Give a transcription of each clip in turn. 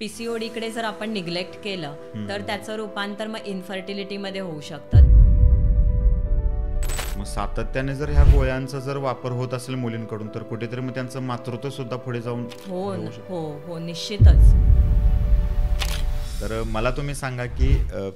पीसीओडीकडे जर आपण निग्लेक्ट केलं तर त्याचं रूपांतर मग इन्फर्टिलिटीमध्ये होऊ शकतं. मग सातत्याने जर ह्या गोळ्यांचा जर वापर होत असेल मुलींकडून तर कुठेतरी मग त्यांचं मातृत्व सुद्धा पुढे जाऊन हो निश्चितच. तर मला तुम्ही सांगा की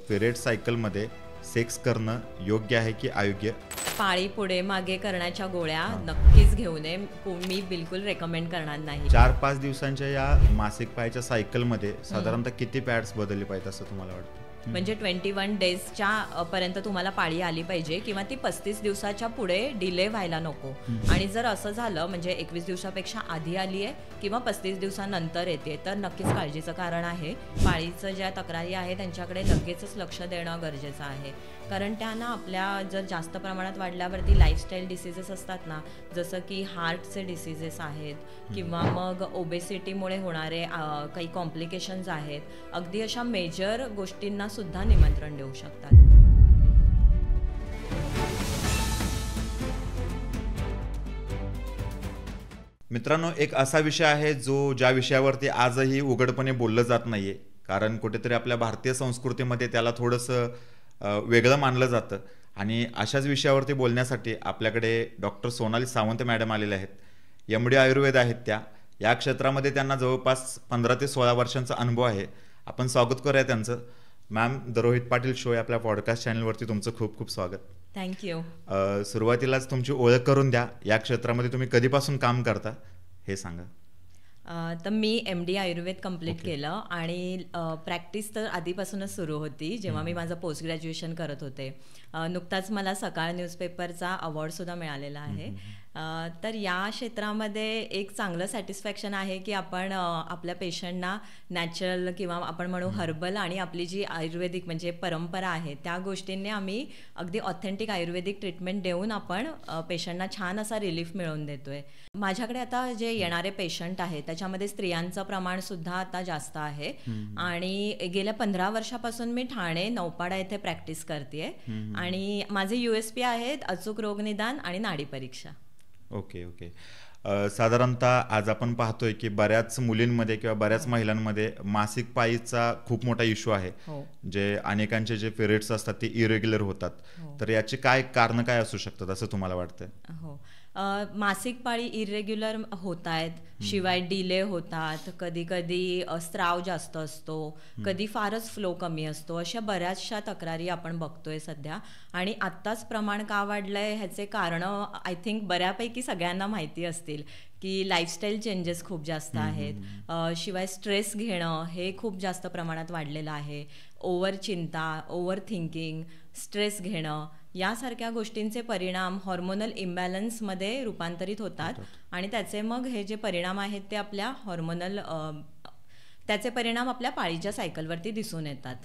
पिरियड सायकलमध्ये सेक्स करणं योग्य आहे की अयोग्य? पाळी पुढे मागे करण्याच्या गोळ्या नक्कीच घेऊ नये. मी बिलकुल रेकमेंड करणार नाही. 4-5 दिवसांच्या या मासिक पाळीच्या सायकलमध्ये साधारणतः किती पॅड्स बदलली पाहिजेत असं तुम्हाला वाटतं? म्हणजे 21 डेजच्या पर्यंत तुम्हाला पाळी आली पाहिजे किंवा ती 35 दिवसाच्या पुढे डिले व्हायला नको. आणि जर असं झालं म्हणजे 21 दिवसापेक्षा आधी आली आहे किंवा 35 दिवसानंतर येते तर नक्कीच काळजीचं कारण आहे. पाळीचं ज्या तक्रारी आहे त्यांच्याकडे लगेचच लक्ष देणं गरजेचं आहे. कारण त्यांना आपल्या जर जास्त प्रमाणात वाढल्यावरती लाईफस्टाईल डिसीजेस असतात ना, जसं की हार्टचे डिसीजेस आहेत किंवा मग ओबेसिटीमुळे होणारे काही कॉम्प्लिकेशन्स आहेत, अगदी अशा मेजर गोष्टींना सुद्धा निमंत्रण देऊ शकतात. मित्रांनो, एक असा विषय आहे ज्या विषयावरती आजही उघडपणे बोललं जात नाहीये, कारण कुठेतरी आपल्या भारतीय संस्कृतीमध्ये त्याला थोडंसं वेगळं मानलं जातं. आणि अशाच विषयावरती बोलण्यासाठी आपल्याकडे डॉक्टर सोनाली सावंत मॅडम आलेले आहेत. MD आयुर्वेद आहेत त्या. या क्षेत्रामध्ये त्यांना जवळपास 15 ते 16 वर्षांचा अनुभव आहे. आपण स्वागत करूया त्यांचं. Ma'am, the Rohit Patil show या आपल्या पॉडकास्ट चॅनलवरती तुमचं खूप खूप स्वागत. थँक्यू. सुरुवातीलाच तुमची ओळख करून द्या. या क्षेत्रामध्ये तुम्ही कधीपासून काम करता हे सांगा. तर मी MD आयुर्वेद कंप्लीट केलं आणि प्रॅक्टिस तर आधीपासूनच सुरू होती जेव्हा मी माझं पोस्ट ग्रॅज्युएशन करत होते. नुकताच मला सकाळ न्यूजपेपरचा अवॉर्डसुद्धा मिळालेला आहे. तर या क्षेत्रामध्ये एक चांगलं सॅटिस्फॅक्शन आहे की आपण आपल्या पेशंटना नॅचरल किंवा आपण म्हणू हर्बल आणि आपली जी आयुर्वेदिक म्हणजे परंपरा आहे त्या गोष्टींनी आम्ही अगदी ऑथेंटिक आयुर्वेदिक ट्रीटमेंट देऊन आपण पेशंटना छान असा रिलीफ मिळवून देतोय. माझ्याकडे आता जे येणारे पेशंट आहेत त्याच्यामध्ये स्त्रियांचं प्रमाण सुद्धा आता जास्त आहे. आणि गेल्या 15 वर्षापासून मी ठाणे नौपाडा येथे प्रॅक्टिस करते. आणि माझे USP आहेत अचूक रोगनिदान आणि नाडी परीक्षा. ओके. साधारणतः आज आपण पाहतोय की बऱ्याच मुलींमध्ये किंवा बऱ्याच महिलांमध्ये मासिक पाळीचा खूप मोठा इश्यू आहे. जे अनेकांचे जे पिरियड्स असतात ते इरेग्युलर होतात. तर याची कारण काय असू शकतात असं तुम्हाला वाटतंय? मासिक पाळी इरेग्युलर होत आहेत, शिवाय डिले होतात, कधी कधी स्त्राव जास्त असतो, कधी फारच फ्लो कमी असतो, अशा बऱ्याचशा तक्रारी आपण बघतोय सध्या. आणि आत्ताच प्रमाण का वाढलंय ह्याचे कारण आय थिंक बऱ्यापैकी सगळ्यांना माहिती असतील की लाईफस्टाईल चेंजेस खूप जास्त आहेत. शिवाय स्ट्रेस घेणं हे खूप जास्त प्रमाणात वाढलेलं आहे. ओव्हर चिंता, ओव्हर थिंकिंग, स्ट्रेस घेणं यासारख्या गोष्टींचे परिणाम हॉर्मोनल इम्बॅलन्समध्ये रूपांतरित होतात. आणि त्याचे मग हे जे परिणाम आहेत ते आपल्या त्याचे परिणाम आपल्या पाळीच्या सायकलवरती दिसून येतात.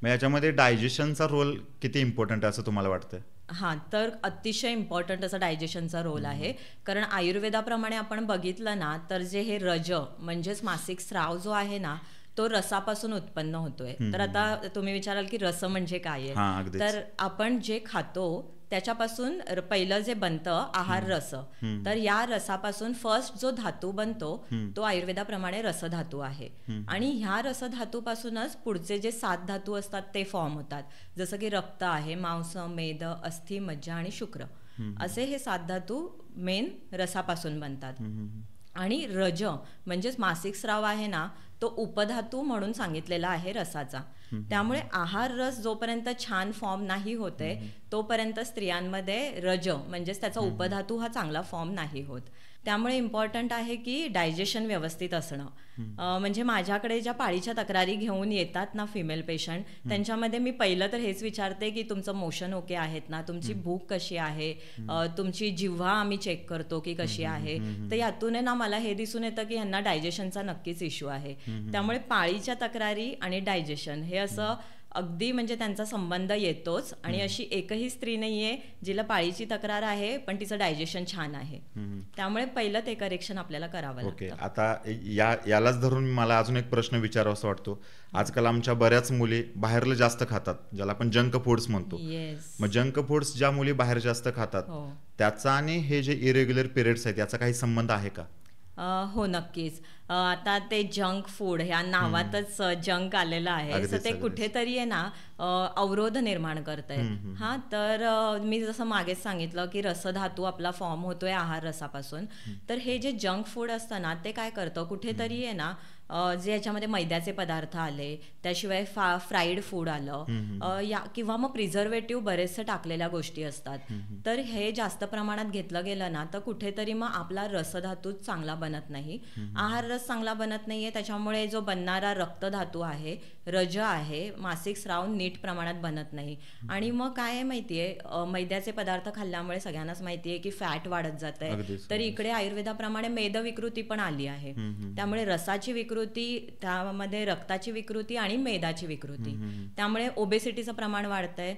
मग याच्यामध्ये डायजेशनचा रोल किती इम्पॉर्टंट आहे असं तुम्हाला वाटतं? हां, तर अतिशय इम्पॉर्टंट असा डायजेशनचा रोल आहे. कारण आयुर्वेदाप्रमाणे आपण बघितलं ना तर जे हे रज म्हणजेच मासिक स्राव जो आहे ना तो रसापासून उत्पन्न होतोय. तर आता तुम्ही विचाराल की रस म्हणजे काय आहे, तर आपण जे खातो त्याच्यापासून पहिलं जे बनतं आहार रस. तर या रसापासून फर्स्ट जो धातू बनतो तो आयुर्वेदाप्रमाणे रसधातू आहे. आणि ह्या रसधातूपासूनच पुढचे जे 7 धातू असतात ते फॉर्म होतात. जसं की रक्त आहे, मांस, मेद, अस्थि, मज्जा आणि शुक्र असे हे 7 धातू मेन रसापासून बनतात. आणि रज म्हणजेच मासिक स्राव आहे ना तो उपधातू म्हणून सांगितलेला आहे रसाचा. त्यामुळे आहार रस जोपर्यंत छान फॉर्म नाही होते तोपर्यंत स्त्रियांमध्ये रज म्हणजेच त्याचा उपधातू हा चांगला फॉर्म नाही होत. त्यामुळे इम्पॉर्टंट आहे की डायजेशन व्यवस्थित असणं. म्हणजे माझ्याकडे ज्या पाळीच्या तक्रारी घेऊन येतात ना फिमेल पेशंट, त्यांच्यामध्ये मी पहिलं तर हेच विचारते की तुमचं मोशन ओके आहेत ना, तुमची भूक कशी आहे, तुमची जिव्हा आम्ही चेक करतो की कशी आहे. तर यातून ना मला हे दिसून येतं की ह्यांना डायजेशनचा नक्कीच इश्यू आहे. त्यामुळे पाळीच्या तक्रारी आणि डायजेशन हे असं अगदी म्हणजे त्यांचा संबंध येतोच. आणि अशी एकही स्त्री नाहीये जिला पाळीची तक्रार आहे पण तिचं डायजेशन छान आहे. त्यामुळे पहिलं ते करेक्शन आपल्याला करावं लागतं. ओके. आता यालाच धरून मला अजून एक प्रश्न विचारावासा वाटतो. आजकाल आमच्या बऱ्याच मुली बाहेरला जास्त खातात, ज्याला आपण जंक फूड्स म्हणतो. मग जंक फूड्स ज्या मुली बाहेर जास्त खातात त्याचा आणि हे जे इरेग्युलर पिरियड्स आहेत याचा काही संबंध आहे का? हो, नक्कीच. आता ते जंक फूड ह्या नावातच जंक आलेलं आहे. अगदीच, सो ते अगदीच. कुठेतरी आहे ना अवरोध निर्माण करतंय. हा तर मी जसं मागेच सांगितलं की रसधातू आपला फॉर्म होतोय आहार रसापासून. तर हे जे जंक फूड असतं ना ते काय करतं कुठेतरी आहे ना जे याच्यामध्ये मैद्याचे पदार्थ आले, त्याशिवाय फ्राईड फूड आलं, या किंवा मग प्रिझर्वेटिव्ह बरेचसे टाकलेल्या गोष्टी असतात. तर हे जास्त प्रमाणात घेतलं गेलं ना तर कुठेतरी मग आपला रसधातूच चांगला बनत नाही, आहार रस चांगला बनत नाहीये. त्याच्यामुळे जो बनणारा रक्तधातू आहे, रज आहे, मासिक स्राव नीट प्रमाणात बनत नाही. आणि मग काय आहे माहितीये, मैद्याचे पदार्थ खाल्ल्यामुळे सगळ्यांनाच माहितीये की फॅट वाढत जात आहे. अगदीच, तर इकडे आयुर्वेदाप्रमाणे मेद विकृती पण आली आहे. त्यामुळे रसाची विकृती, त्यामध्ये रक्ताची विकृती आणि मेदाची विकृती, त्यामुळे ओबेसिटीचं प्रमाण वाढतंय.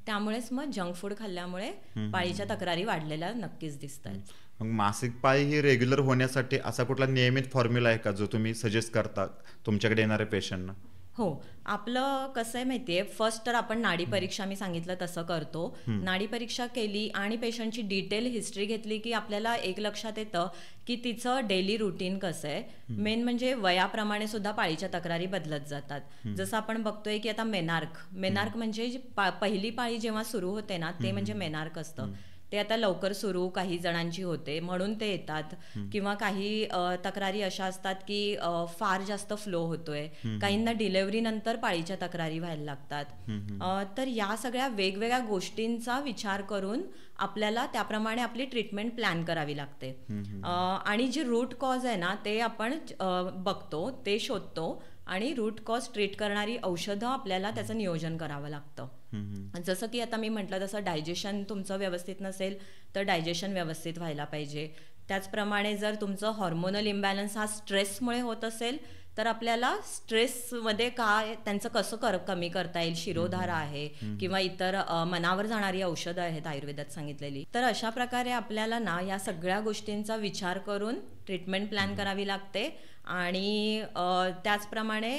त्यामुळेच मग जंक फूड खाल्ल्यामुळे पाळीच्या तक्रारी वाढलेल्या नक्कीच दिसत आहेत. मग मासिक पाळी ही रेग्युलर होण्यासाठी असा कुठला नियमित फॉर्म्युला आहे का जो तुम्ही सजेस्ट करता तुमच्याकडे येणाऱ्या पेशंटना? हो, आपलं कसं आहे माहितीये, फर्स्ट तर आपण नाडी परीक्षा मी सांगितलं तसं करतो. नाडी परीक्षा केली आणि पेशंटची डिटेल हिस्ट्री घेतली की आपल्याला एक लक्षात येतं की तिचं डेली रुटीन कसं आहे. मेन म्हणजे वयाप्रमाणे सुद्धा पाळीच्या तक्रारी बदलत जातात. जसं आपण बघतोय की आता मेनार्क म्हणजे पहिली पाळी जेव्हा सुरू होते ना ते म्हणजे मेनार्क असतं. ते आता लवकर सुरू काही जणांची होते म्हणून ते येतात, किंवा काही तक्रारी अशा असतात की फार जास्त फ्लो होतोय, काहींना डिलेव्हरी नंतर पाळीच्या तक्रारी व्हायला लागतात. तर या सगळ्या वेगवेगळ्या गोष्टींचा विचार करून आपल्याला त्याप्रमाणे आपली ट्रीटमेंट प्लॅन करावी लागते. आणि जे रूट कॉज आहे ना ते आपण बघतो, ते शोधतो आणि रूट कॉज ट्रीट करणारी औषधं आपल्याला त्याचं नियोजन करावं लागतं. जसं की आता मी म्हटलं तसं डायजेशन तुमचं व्यवस्थित नसेल तर डायजेशन व्यवस्थित व्हायला पाहिजे. त्याचप्रमाणे जर तुमचं हॉर्मोनल इम्बॅलन्स हा स्ट्रेसमुळे होत असेल तर आपल्याला स्ट्रेसमध्ये काय त्यांचं कसं कमी करता येईल, शिरोधारा आहे किंवा इतर मनावर जाणारी औषधं आहेत आयुर्वेदात सांगितलेली. तर अशा प्रकारे आपल्याला ना या सगळ्या गोष्टींचा विचार करून ट्रीटमेंट प्लॅन करावी लागते. आणि त्याचप्रमाणे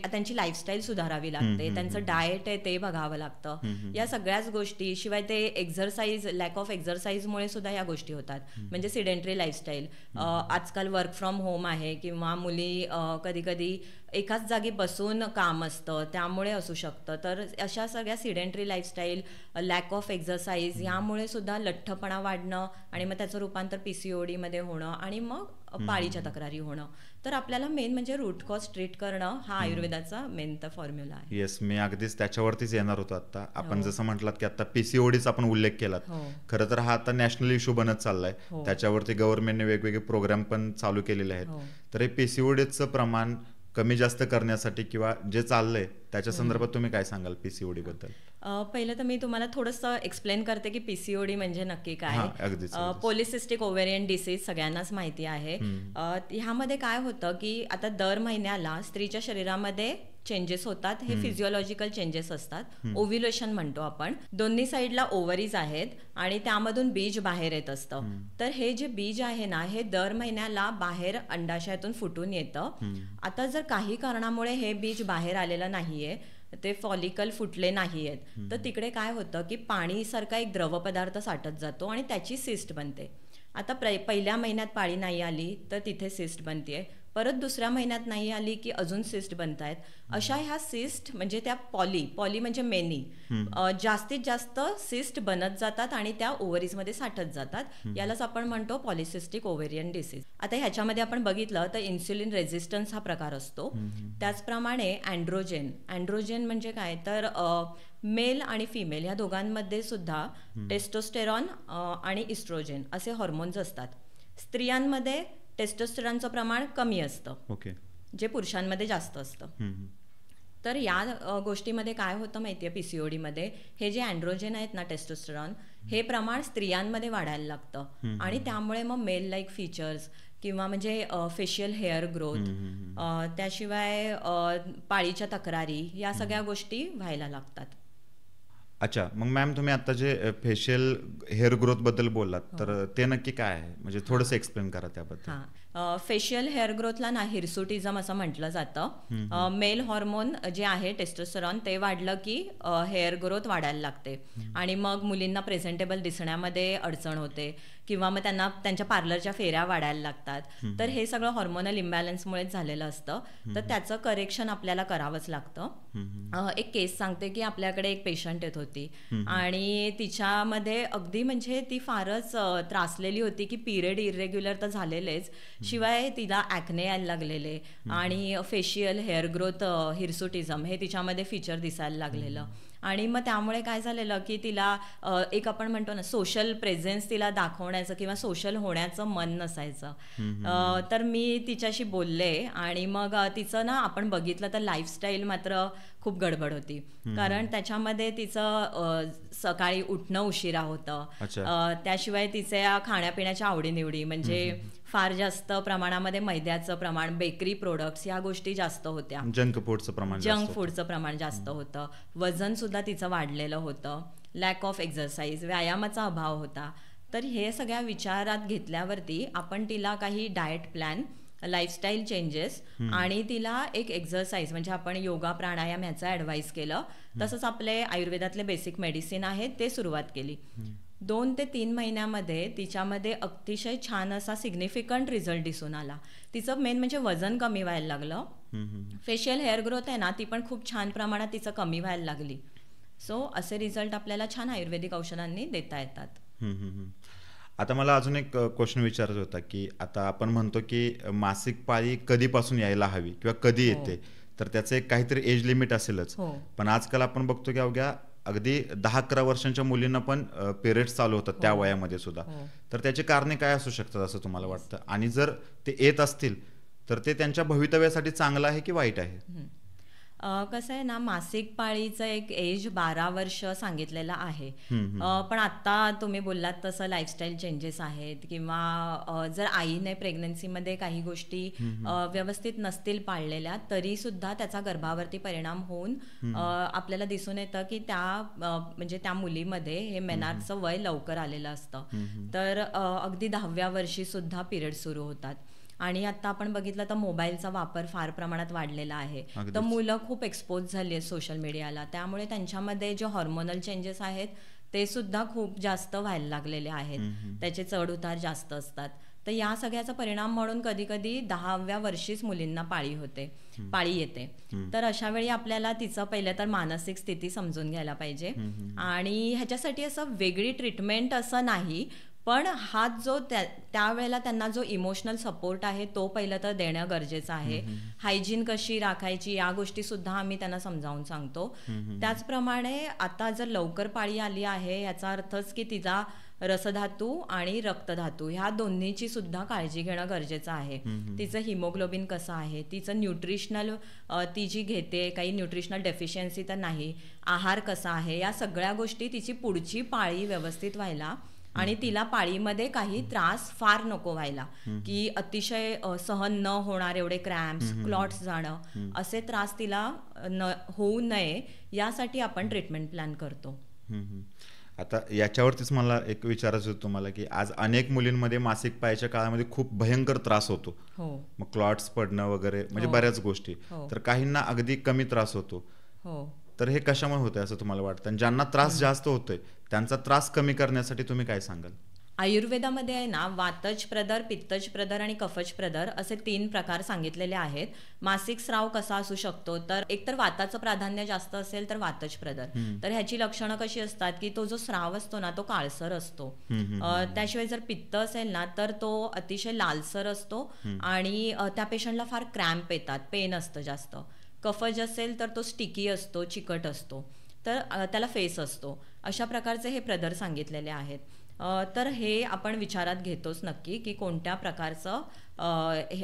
त्यांची लाईफस्टाईल सुधारावी लागते, त्यांचं डाएट आहे ते बघावं लागतं. या सगळ्याच गोष्टी, शिवाय ते एक्झरसाइज, लॅक ऑफ एक्झरसाइजमुळे सुद्धा या गोष्टी होतात. म्हणजे सिडेंटरी लाईफस्टाईल, आजकाल वर्क फ्रॉम होम आहे किंवा मुली कधी कधी एकाच जागी बसून काम असतं त्यामुळे असू शकतं. तर अशा सगळ्या sedentary lifestyle, lack of exercise यामुळे सुद्धा लठ्ठपणा वाढणं आणि मग त्याचं रूपांतर PCOD मध्ये होणं आणि मग पाळीच्या तक्रारी होणं. तर आपल्याला मेन म्हणजे रूट कॉज ट्रीट करणं हा आयुर्वेदाचा मेन तर फॉर्म्युला आहे. येस, मी अगदीच त्याच्यावरतीच येणार होतो. आता आपण जसं म्हटलात की आता PCODचा आपण उल्लेख केलात, खरं तर हा आता नॅशनल इश्यू बनत चाललाय. त्याच्यावरती गव्हर्नमेंटने वेगवेगळे प्रोग्राम पण चालू केलेले आहेत. तर हे PCODचं प्रमाण कमी जास्त करण्यासाठी किंवा जे चाललंय त्याच्या संदर्भात तुम्ही काय सांगाल PCOD बद्दल? पहिलं तर मी तुम्हाला थोडंसं एक्सप्लेन करते की PCOD म्हणजे नक्की काय. पॉलिसिस्टिक ओव्हेरियन डिसीज सगळ्यांनाच माहिती आहे. ह्यामध्ये काय होतं की आता दर महिन्याला स्त्रीच्या शरीरामध्ये चेंजेस होतात. हे फिजिओलॉजिकल चेंजेस असतात, ओव्ह्युलेशन म्हणतो आपण. दोन्ही साईडला ओव्हरीज आहेत आणि त्यामधून बीज बाहेर येत असतं. तर हे जे बीज आहे ना हे दर महिन्याला बाहेर अंडाशयातून फुटून येतं. आता जर काही कारणामुळे हे बीज बाहेर आलेलं नाहीये, ते फॉलिकल फुटले नाहीयेत, तर तिकडे काय होतं की पाणीसारखा एक द्रव पदार्थ साठत जातो आणि त्याची सिस्ट बनते. आता पहिल्या महिन्यात पाळी नाही आली तर तिथे सिस्ट बनतेय, परत दुसऱ्या महिन्यात नाही आली की अजून सिस्ट बनतायत. अशा ह्या सिस्ट म्हणजे त्या पॉली म्हणजे मेनी जास्तीत जास्त सिस्ट बनत जातात आणि त्या ओव्हरीजमध्ये साठत जातात. यालाच आपण म्हणतो पॉलिसिस्टिक ओव्हेरियन डिसीज. आता ह्याच्यामध्ये आपण बघितलं तर इन्सुलिन रेझिस्टन्स हा प्रकार असतो. त्याचप्रमाणे अँड्रोजेन म्हणजे काय तर मेल आणि फिमेल ह्या दोघांमध्ये सुद्धा टेस्टोस्टेरॉन आणि इस्ट्रोजेन असे हॉर्मोन्स असतात. स्त्रियांमध्ये टेस्टोस्टेरॉनचं प्रमाण कमी असतं, जे पुरुषांमध्ये जास्त असतं. तर या गोष्टीमध्ये काय होतं माहितीये, PCOD मध्ये हे जे अँड्रोजेन आहेत ना, टेस्टोस्टेरॉन, हे प्रमाण स्त्रियांमध्ये वाढायला लागतं आणि त्यामुळे मग मेल लाईक फीचर्स किंवा म्हणजे फेशियल हेअर ग्रोथ, त्याशिवाय पाळीच्या तक्रारी या सगळ्या गोष्टी व्हायला लागतात. अच्छा, मग मॅम तुम्ही आता जे फेशियल हेअर ग्रोथ बद्दल बोललात तर ते नक्की काय आहे, म्हणजे थोडंसं एक्सप्लेन करा त्याबद्दल. फेशियल हेअर ग्रोथला ना हिरसुटिझम असं म्हटलं जातं. मेल हॉर्मोन जे आहे टेस्टोस्टेरॉन ते वाढलं की हेअर ग्रोथ वाढायला लागते आणि मग मुलींना प्रेझेंटेबल दिसण्यामध्ये अडचण होते किंवा मग त्यांना त्यांच्या पार्लरच्या फेऱ्या वाढायला लागतात. तर हे सगळं हॉर्मोनल इम्बॅलन्समुळेच झालेलं असतं. तर त्याचं करेक्शन आपल्याला करावंच लागतं. एक केस सांगते की आपल्याकडे एक पेशंट येत होती आणि तिच्यामध्ये अगदी म्हणजे ती फारच त्रासलेली होती की पिरियड इरेग्युलर तर झालेलेच, शिवाय तिला ॲक्ने यायला लागलेले आणि फेशियल हेअर ग्रोथ हिरसुटिझम हे तिच्यामध्ये फीचर दिसायला लागलेलं. आणि मग त्यामुळे काय झालेलं की तिला एक आपण म्हणतो ना सोशल प्रेझेन्स तिला दाखवण्याचं किंवा सोशल होण्याचं मन नसायचं. तर मी तिच्याशी बोलले आणि मग तिचं ना आपण बघितलं तर लाईफस्टाईल मात्र खूप गडबड होती. कारण त्याच्यामध्ये तिचं सकाळी उठणं उशिरा होतं. त्याशिवाय तिच्या खाण्यापिण्याच्या आवडीनिवडी म्हणजे फार जास्त प्रमाणामध्ये मैद्याचं प्रमाण, बेकरी प्रोडक्ट्स या गोष्टी जास्त होत्या. जंक फूडचं प्रमाण जास्त होतं. वजन सुद्धा तिचं वाढलेलं होतं. लॅक ऑफ एक्झरसाइज, व्यायामाचा अभाव होता. तर हे सगळ्या विचारात घेतल्यावरती आपण तिला काही डाएट प्लॅन, लाईफस्टाईल चेंजेस आणि तिला एक एक्झरसाइज म्हणजे आपण योगा प्राणायाम ह्याचं ॲडवाईस केलं. तसंच आपले आयुर्वेदातले बेसिक मेडिसिन आहेत ते सुरुवात केली. 2 ते 3 महिन्यामध्ये तिच्यामध्ये अतिशय छान असा सिग्निफिकंट रिझल्ट दिसून आला. तिचं मेन म्हणजे वजन कमी व्हायला लागलं. फेशियल हेअर ग्रोथ आहे ना ती पण खूप छान प्रमाणात तिचं कमी व्हायला लागली. सो असे रिझल्ट आपल्याला छान आयुर्वेदिक औषधांनी देता येतात. आता मला अजून एक क्वेश्चन विचारायचा होता की आता आपण म्हणतो की मासिक पाळी कधीपासून यायला हवी किंवा कधी येते, तर त्याचं एक काहीतरी एज लिमिट असेलच. पण आजकाल आपण बघतो की अवघ्या अगदी 10-11 वर्षांच्या मुलींना पण पिरियड्स चालू होतात त्या वयामध्ये सुद्धा. तर त्याची कारणे काय असू शकतात असं तुम्हाला वाटतं? आणि जर ते येत असतील तर ते त्यांच्या भवितव्यासाठी चांगलं आहे की वाईट आहे? कसं आहे ना, मासिक पाळीचं एक एज 12 वर्ष सांगितलेलं आहे. पण आता तुम्ही बोललात तसं लाईफस्टाईल चेंजेस आहेत किंवा जर आईने प्रेग्नन्सीमध्ये काही गोष्टी व्यवस्थित नसतील पाळलेल्या तरी सुद्धा त्याचा गर्भावरती परिणाम होऊन आपल्याला दिसून येतं की म्हणजे त्या मुलीमध्ये हे मेनार्सचं वय लवकर आलेलं असतं. तर अगदी 10व्या वर्षी सुद्धा पिरियड सुरू होतात. आणि आता आपण बघितलं तर मोबाईलचा वापर फार प्रमाणात वाढलेला आहे. तर मुलं खूप एक्सपोज झाली आहेत सोशल मीडियाला, त्यामुळे त्यांच्यामध्ये जे हॉर्मोनल चेंजेस आहेत ते सुद्धा खूप जास्त व्हायला लागलेले आहेत. त्याचे चढ उतार जास्त असतात. तर या सगळ्याचा परिणाम म्हणून कधी कधी 10व्या वर्षीच मुलींना पाळी येते. तर अशा वेळी आपल्याला तिचं पहिलं तर मानसिक स्थिती समजून घ्यायला पाहिजे. आणि ह्याच्यासाठी असं वेगळी ट्रीटमेंट असं नाही, पण हा जो त्यावेळेला त्यांना जो इमोशनल सपोर्ट आहे तो पहिलं तर देणं गरजेचं आहे. हायजीन कशी राखायची या गोष्टी सुद्धा आम्ही त्यांना समजावून सांगतो. त्याचप्रमाणे आता जर लवकर पाळी आली आहे याचा अर्थच की तिचा रसधातू आणि रक्तधातू ह्या दोन्हीची सुद्धा काळजी घेणं गरजेचं आहे. तिचं हिमोग्लोबिन कसं आहे, तिचं न्यूट्रिशनल ती जी घेते काही न्यूट्रिशनल डेफिशियन्सी तर नाही, आहार कसा आहे, या सगळ्या गोष्टी तिची पुढची पाळी व्यवस्थित व्हायला आणि तिला पाळीमध्ये काही त्रास फार नको व्हायला, की अतिशय सहन न होणार एवढे क्रॅम्प्स, क्लॉट्स जाणं असे त्रास तिला होऊ नये यासाठी आपण ट्रीटमेंट प्लॅन करतो. आता याच्यावरतीच मला एक विचारायचं होतं तुम्हाला की आज अनेक मुलींमध्ये मासिक पाळीच्या काळामध्ये खूप भयंकर त्रास होतो. मग क्लॉट्स पडणं वगैरे म्हणजे बऱ्याच गोष्टी. तर काहींना अगदी कमी त्रास होतो. तर हे कशामुळे होतंय असं तुम्हाला वाटतं? आणि ज्यांना त्रास जास्त होतोय त्यांचा त्रास कमी करण्यासाठी तुम्ही काय सांगाल? आयुर्वेदामध्ये आहे ना वातज प्रदर, पित्तज प्रदर आणि कफज प्रदर असे 3 प्रकार सांगितलेले आहेत. मासिक स्राव कसा असू शकतो, तर एकतर वाताचं प्राधान्य जास्त असेल तर वातज प्रदर. तर ह्याची लक्षणं कशी असतात की तो जो स्राव असतो ना तो काळसर असतो. त्याशिवाय जर पित्त असेल ना तर तो अतिशय लालसर असतो आणि त्या पेशंटला फार क्रॅम्प येतात, पेन असतं जास्त. कफज असेल तर तो स्टिकी असतो, चिकट असतो, तर त्याला फेस असतो. अशा प्रकारचे हे प्रदर सांगितलेले आहेत. तर हे आपण विचारात घेतोच नक्की की कोणत्या प्रकारचं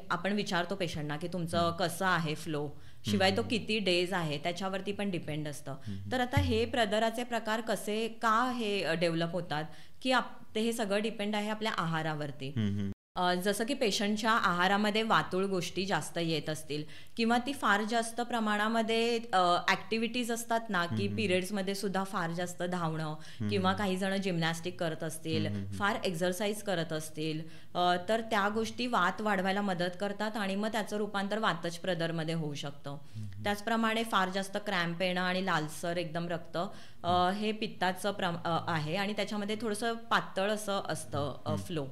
आपण विचारतो पेशंटना की तुमचं कसं आहे फ्लो, शिवाय तो किती डेज आहे त्याच्यावरती पण डिपेंड असतं. तर आता हे प्रदराचे प्रकार कसे का हे डेव्हलप होतात की ते हे सगळं डिपेंड आहे आपल्या आहारावरती. जसं की पेशंटच्या आहारामध्ये वातुळ गोष्टी जास्त येत असतील किंवा ती फार जास्त प्रमाणामध्ये ॲक्टिव्हिटीज असतात ना, की पिरियड्समध्ये सुद्धा फार जास्त धावणं किंवा काही जण जिम्नॅस्टिक करत असतील, फार एक्झरसाईज करत असतील, तर त्या गोष्टी वात वाढवायला मदत करतात आणि मग त्याचं रूपांतर वातज प्रदरमध्ये होऊ शकतं. त्याचप्रमाणे फार जास्त क्रॅम्प येणं आणि लालसर एकदम रक्त हे पित्ताचं आहे आणि त्याच्यामध्ये थोडंसं पातळ असं असतं फ्लो.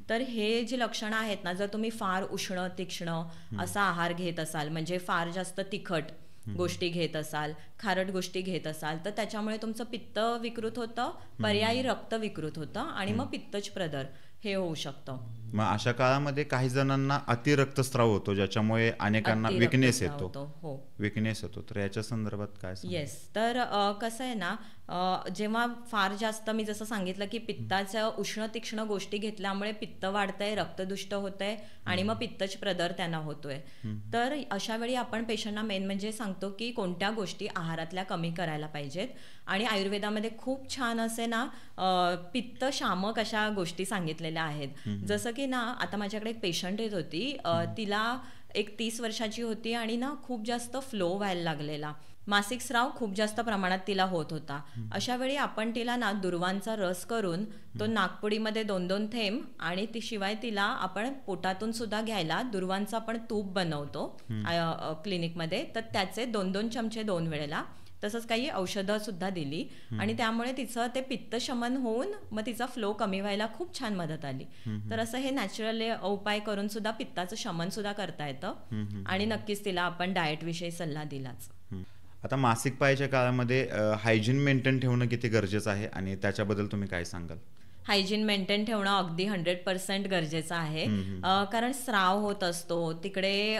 तर हे जी लक्षणं आहेत ना, जर तुम्ही फार उष्ण तीक्ष्ण असा आहार घेत असाल, म्हणजे फार जास्त तिखट गोष्टी घेत असाल, खारट गोष्टी घेत असाल, तर त्याच्यामुळे तुमचं पित्त विकृत होतं, पर्यायी रक्त विकृत होतं आणि मग पित्तज प्रदर हे होऊ शकतं. मग अशा काळामध्ये काही जणांना अतिरक्तस्राव होतो, ज्याच्यामुळे अनेकांना विकनेस येतो. विकनेस होतो, तर याच्या संदर्भात काय? येस, तर कसं आहे ना, जेव्हा फार जास्त मी जसं सांगितलं की पित्ताच्या उष्ण तीक्ष्ण गोष्टी घेतल्यामुळे पित्त वाढतंय, रक्तदुष्ट होतंय आणि मग पित्तज प्रदर त्यांना होतोय. तर अशा वेळी आपण पेशंटना मेन म्हणजे सांगतो की कोणत्या गोष्टी आहारातल्या कमी करायला पाहिजेत आणि आयुर्वेदामध्ये खूप छान असे ना पित्त शामक अशा गोष्टी सांगितलेल्या आहेत. जसं की ना, आता माझ्याकडे एक पेशंट येत होती, तिला एक 30 वर्षाची होती आणि ना खूप जास्त फ्लो व्हायला लागलेला, मासिक स्राव खूप जास्त प्रमाणात तिला होत होता. अशा वेळी आपण तिला ना दुर्वांचा रस करून तो नागपुडीमध्ये 2-2 थेंब आणि शिवाय तिला आपण पोटातून सुद्धा घ्यायला दुर्वांचं आपण तूप बनवतो क्लिनिकमध्ये, तर त्याचे 2-2 चमचे 2 वेळेला, तसंच काही औषधं सुद्धा दिली आणि त्यामुळे तिचं ते पित्त शमन होऊन मग तिचा फ्लो कमी व्हायला खूप छान मदत आली. तर असं हे नॅचरल उपाय करून सुद्धा पित्ताचं शमन सुद्धा करता येतं आणि नक्कीच तिला आपण डाएट विषयी सल्ला दिलाच. आता मासिक पाळीच्या काळामध्ये हायजीन मेंटेन ठेवणं किती गरजेचं आहे आणि त्याच्याबद्दल तुम्ही काय सांगाल? हायजीन मेंटेन ठेवणं अगदी 100% गरजेचं आहे. कारण स्राव होत असतो, तिकडे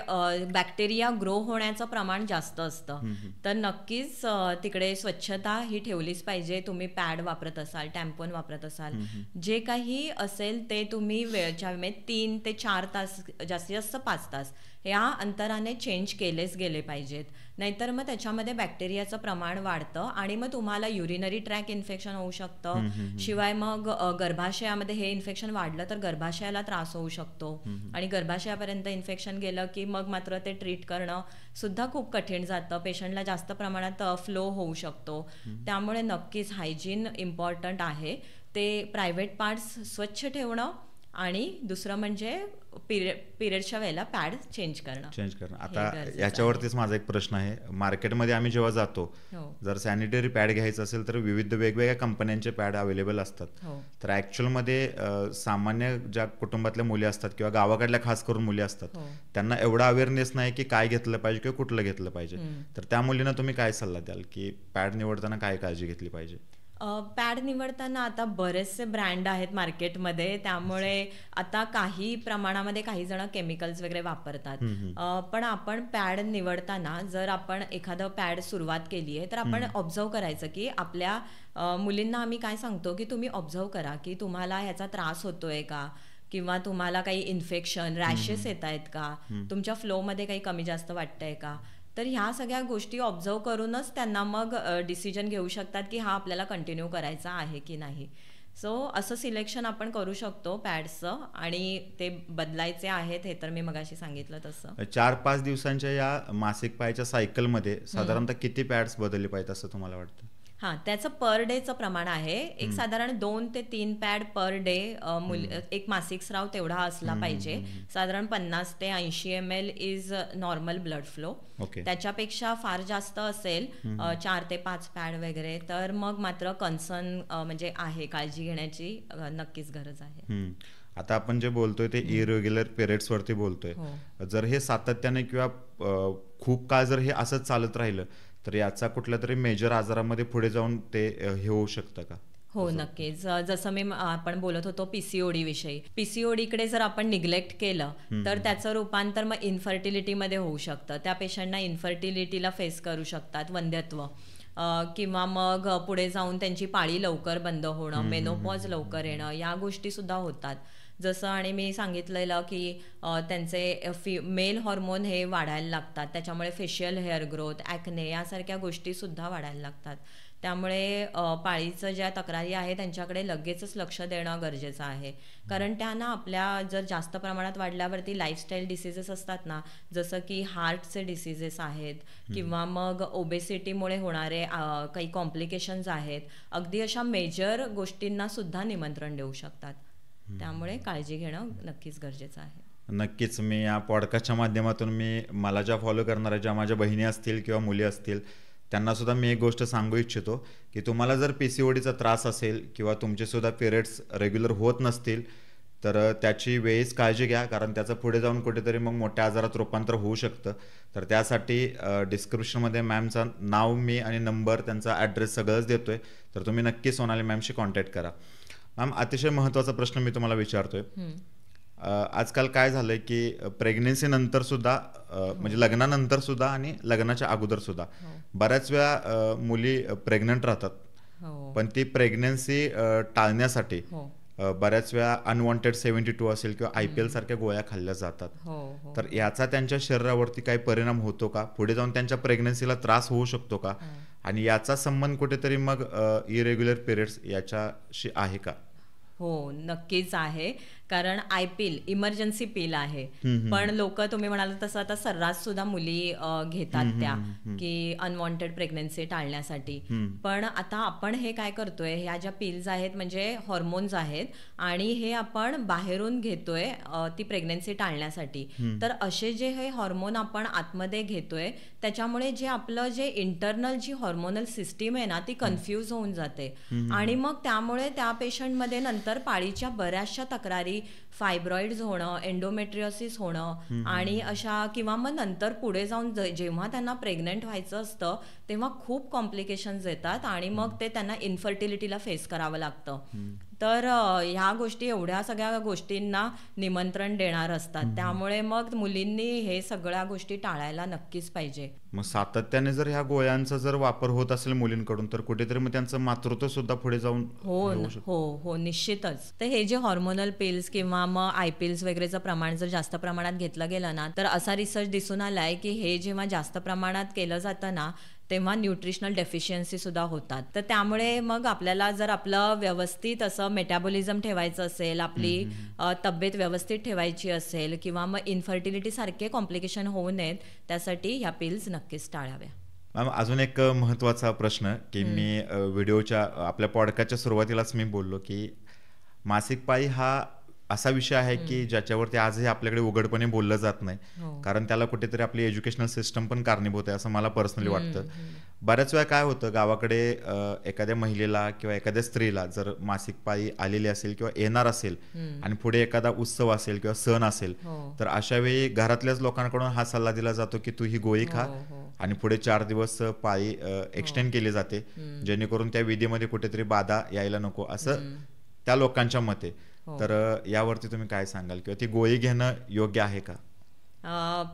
बॅक्टेरिया ग्रो होण्याचं प्रमाण जास्त असतं, तर नक्कीच तिकडे स्वच्छता ही ठेवलीच पाहिजे. तुम्ही पॅड वापरत असाल, टॅम्पॉन वापरत असाल, जे काही असेल ते तुम्ही वेळच्या 3 ते 4 तास, जास्तीत जास्त 5 तास या अंतराने चेंज केलेच गेले पाहिजेत. नाहीतर मग त्याच्यामध्ये बॅक्टेरियाचं प्रमाण वाढतं आणि मग तुम्हाला युरिनरी ट्रॅक इन्फेक्शन होऊ शकतं. शिवाय मग गर्भाशयामध्ये हे इन्फेक्शन वाढलं तर गर्भाशयाला त्रास होऊ शकतो आणि गर्भाशयापर्यंत इन्फेक्शन गेलं की मग मात्र ते ट्रीट करणं सुद्धा खूप कठीण जातं. पेशंटला जास्त प्रमाणात फ्लो होऊ शकतो. त्यामुळे नक्कीच हायजीन इम्पॉर्टंट आहे. ते प्रायव्हेट पार्ट्स स्वच्छ ठेवणं आणि दुसरं म्हणजे पिरियडच्या वेळेला पॅड चेंज करणं. आता याच्यावरतीच माझा एक प्रश्न आहे. मार्केटमध्ये आम्ही जेव्हा जातो, जर सॅनिटरी पॅड घ्यायचं असेल तर विविध वेगवेगळ्या कंपन्यांचे पॅड अवेलेबल असतात. तर ॲक्च्युअलमध्ये सामान्य ज्या कुटुंबातल्या मुली असतात किंवा गावाकडल्या खास करून मुली असतात, त्यांना एवढा अवेअरनेस नाही की काय घेतलं पाहिजे किंवा कुठलं घेतलं पाहिजे. तर त्या मुलींना तुम्ही काय सल्ला द्याल की पॅड निवडताना काय काळजी घेतली पाहिजे? पॅड निवडताना आता बरेचसे ब्रँड आहेत मार्केटमध्ये, त्यामुळे आता काही प्रमाणामध्ये काही जण केमिकल्स वगैरे वापरतात. पण आपण पॅड निवडताना जर आपण एखादं पॅड सुरुवात केली आहे तर आपण ऑब्झर्व करायचं की आपल्या मुलींना आम्ही काय सांगतो की तुम्ही ऑब्झर्व करा की तुम्हाला ह्याचा त्रास होतोय का, किंवा तुम्हाला काही इन्फेक्शन, रॅशेस येत आहेत का, तुमच्या फ्लोमध्ये काही कमी जास्त वाटतंय का. तर ह्या सगळ्या गोष्टी ऑब्झर्व करूनच त्यांना मग डिसिजन घेऊ शकतात की हा आपल्याला कंटिन्यू करायचा आहे की नाही. सो असं सिलेक्शन आपण करू शकतो पॅड्सचं, आणि ते बदलायचे आहेत हे तर मी मगाशी सांगितलं तसं. 4-5 दिवसांच्या या मासिक पाळीच्या सायकलमध्ये साधारणतः किती पॅड्स बदलले पाहिजेत असं तुम्हाला वाटतं? त्याचं पर डेचं प्रमाण आहे. एक साधारण 2 ते 3 पॅड पर डे एक मासिक स्राव तेवढा असला पाहिजे. साधारण 50 ते 80 ml is normal blood flow. त्याच्यापेक्षा फार जास्त असेल 4 ते 5 पॅड वगैरे तर मग मात्र कन्सर्न म्हणजे आहे, काळजी घेण्याची नक्कीच गरज आहे. आता आपण जे बोलतोय ते इरेग्युलर पिरियड्स वरती बोलतोय. जर हे सातत्याने किंवा खूप काळ जर हे असंच चालत राहिलं तर याचा कुठल्या तरी मेजर आजारामध्ये पुढे जाऊन ते हे होऊ शकतं का? हो, नक्कीच. जसं आपण बोलत होतो पीसीओडी विषयी, पीसीओडीकडे जर आपण निग्लेक्ट केलं तर त्याचं रूपांतर मग इन्फर्टिलिटीमध्ये होऊ शकतं. त्या पेशंटना इन्फर्टिलिटीला फेस करू शकतात, वंध्यत्व, किंवा मग पुढे जाऊन त्यांची पाळी लवकर बंद होणं, मेनोपॉज लवकर येणं, या गोष्टी सुद्धा होतात. जसं आणि मी सांगितलेलं की त्यांचे मेल हॉर्मोन हे वाढायला लागतात, त्याच्यामुळे फेशियल हेअर ग्रोथ, ॲक्ने यासारख्या गोष्टीसुद्धा वाढायला लागतात. त्यामुळे पाळीचं ज्या तक्रारी आहे त्यांच्याकडे लगेचच लक्ष देणं गरजेचं आहे. कारण त्यांना आपल्या जर जास्त प्रमाणात वाढल्यावरती लाईफस्टाईल डिसीजेस असतात ना, जसं की हार्टचे डिसीजेस आहेत किंवा मग ओबेसिटीमुळे होणारे काही कॉम्प्लिकेशन्स आहेत, अगदी अशा मेजर गोष्टींना सुद्धा निमंत्रण देऊ शकतात. त्यामुळे काळजी घेणं नक्कीच गरजेचं आहे. नक्कीच. मी या पॉडकास्टच्या माध्यमातून मला ज्या फॉलो करणाऱ्या ज्या माझ्या बहिणी असतील किंवा मुली असतील त्यांना सुद्धा मी एक गोष्ट सांगू इच्छितो की तुम्हाला जर PCODचा त्रास असेल किंवा तुमचे सुद्धा पिरियड्स रेग्युलर होत नसतील तर त्याची वेळीच काळजी घ्या, कारण त्याचं पुढे जाऊन कुठेतरी मग मोठ्या आजारात रूपांतर होऊ शकतं. तर त्यासाठी डिस्क्रिप्शनमध्ये मॅमचं नाव मी आणि नंबर, त्यांचा ॲड्रेस सगळंच देतो आहे. तर तुम्ही नक्की सोनाली मॅमशी कॉन्टॅक्ट करा. मॅम, अतिशय महत्त्वाचा प्रश्न मी तुम्हाला विचारतोय. आजकाल काय झालंय की प्रेग्नेन्सी नंतर सुद्धा म्हणजे लग्नानंतर सुद्धा आणि लग्नाच्या अगोदर सुद्धा बऱ्याच वेळा मुली प्रेग्नंट राहतात, पण ती प्रेग्नेन्सी टाळण्यासाठी बऱ्याच वेळा अनवॉन्टेड 72 असेल किंवा IPL सारख्या गोळ्या खाल्ल्या जातात. तर याचा त्यांच्या शरीरावरती काही परिणाम होतो का? पुढे जाऊन त्यांच्या प्रेग्नेन्सीला त्रास होऊ शकतो का? आणि याचा संबंध कुठेतरी मग इरेग्युलर पिरियड्स याच्याशी आहे का? हो, नक्कीच आहे. कारण IPL इमर्जन्सी पिल आहे, पण लोक तुम्ही म्हणाल तसं आता सर्रास सुद्धा मुली घेतात त्या की अनवॉन्टेड प्रेग्नन्सी टाळण्यासाठी. पण आता आपण हे काय करतोय, ह्या ज्या पिल्स आहेत म्हणजे हॉर्मोन्स आहेत आणि हे आपण बाहेरून घेतोय ती प्रेग्नन्सी टाळण्यासाठी. तर असे जे हे हॉर्मोन आपण आतमध्ये घेतोय त्याच्यामुळे जे आपलं जे इंटरनल जी हॉर्मोनल सिस्टीम आहे ना ती कन्फ्यूज होऊन जाते आणि मग त्यामुळे त्या पेशंटमध्ये नंतर पाळीच्या बऱ्याचशा तक्रारी, फायब्रॉइड्स होणं, एंडोमेट्रियोसिस होणं आणि अशा किंवा मग नंतर पुढे जाऊन जेव्हा त्यांना प्रेग्नंट व्हायचं असतं तेव्हा खूप कॉम्प्लिकेशन्स येतात आणि मग ते त्यांना इन्फर्टिलिटीला फेस करावं लागतं. तर ह्या गोष्टी एवढ्या सगळ्या गोष्टींना निमंत्रण देणार असतात. त्यामुळे मग मुलींनी हे सगळ्या गोष्टी टाळायला नक्कीच पाहिजे. मग सातत्याने जर ह्या गोळ्यांचा जर वापर होत असेल मुलींकडून तर कुठेतरी मग त्यांचं मातृत्व सुद्धा पुढे जाऊन हो निश्चितच. तर हे जे हॉर्मोनल पिल्स किंवा मग IPLs वगैरेचं प्रमाण जर जास्त प्रमाणात घेतलं गेलं ना तर असा रिसर्च दिसून आलाय की हे जेव्हा जास्त प्रमाणात केलं जातं ना तेव्हा न्यूट्रिशनल डेफिशियन्सी सुद्धा होतात. तर त्यामुळे मग आपल्याला जर आपलं व्यवस्थित असं मेटाबॉलिझम ठेवायचं असेल, आपली तब्येत व्यवस्थित ठेवायची असेल किंवा मग इन्फर्टिलिटी सारखे कॉम्प्लिकेशन होऊ नयेत त्यासाठी ह्या पिल्स नक्कीच टाळाव्या. मॅम, अजून एक महत्त्वाचा प्रश्न की मी व्हिडिओच्या आपल्या पॉडकास्टच्या सुरुवातीलाच मी बोललो की मासिक पाळी हा असा विषय आहे की ज्याच्यावरती आजही आपल्याकडे उघडपणे बोललं जात नाही, कारण त्याला कुठेतरी आपली एज्युकेशनल सिस्टम पण कारणीभूत आहे असं मला पर्सनली वाटतं. बऱ्याच वेळा काय होतं, गावाकडे एखाद्या महिलेला किंवा एखाद्या स्त्रीला जर मासिक पाळी आलेली असेल किंवा येणार असेल आणि पुढे एखादा उत्सव असेल किंवा सण असेल तर अशा वेळी घरातल्याच लोकांकडून हा सल्ला दिला जातो की तू ही गोळी खा आणि पुढे 4 दिवस पाळी एक्सटेंड केली जाते जेणेकरून त्या विधीमध्ये कुठेतरी बाधा यायला नको असं त्या लोकांच्या मते. तर यावरती तुम्ही काय सांगाल किंवा ती गोळी घेणं योग्य आहे का?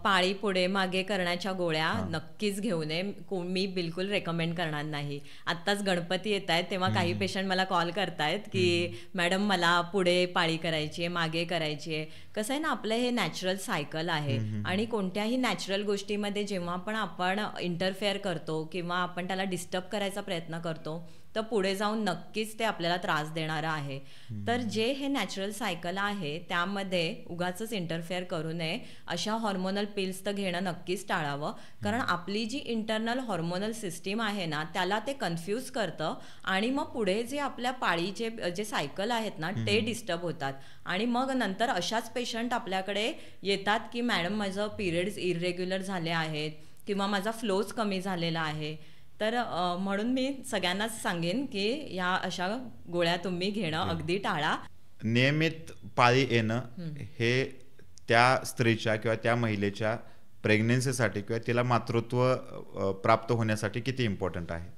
पाळी पुढे मागे करण्याच्या गोळ्या नक्कीच घेऊ नये. मी बिलकुल रेकमेंड करणार नाही. आत्ताच गणपती येत आहेत तेव्हा काही पेशंट मला कॉल करतायत की मॅडम मला पुढे पाळी करायची आहे, मागे करायची आहे. कसं आहे ना, आपलं हे नॅचरल सायकल आहे आणि कोणत्याही नॅचरल गोष्टीमध्ये जेव्हा पण आपण इंटरफेअर करतो किंवा आपण त्याला डिस्टर्ब करायचा प्रयत्न करतो तर पुढे जाऊन नक्कीच ते आपल्याला त्रास देणारं आहे. तर जे हे नॅचरल सायकल आहे त्यामध्ये उगाचच इंटरफेअर करू नये. अशा हॉर्मोनल पिल्स तर घेणं नक्कीच टाळावं, कारण आपली जी इंटरनल हॉर्मोनल सिस्टीम आहे ना त्याला ते कन्फ्यूज करतं आणि मग पुढे जे आपल्या पाळीचे जे सायकल आहेत ना ते डिस्टर्ब होतात आणि मग नंतर अशाच पेशंट आपल्याकडे येतात की मॅडम माझं पिरियड्स इरेग्युलर झाले आहेत किंवा माझा फ्लोच कमी झालेला आहे. तर म्हणून मी सगळ्यांनाच सांगेन की या अशा गोळ्या तुम्ही घेणं अगदी टाळा. नियमित पाळी येणं हे त्या स्त्रीच्या किंवा त्या महिलेच्या प्रेग्नन्सीसाठी किंवा तिला मातृत्व प्राप्त होण्यासाठी किती इम्पॉर्टंट आहे?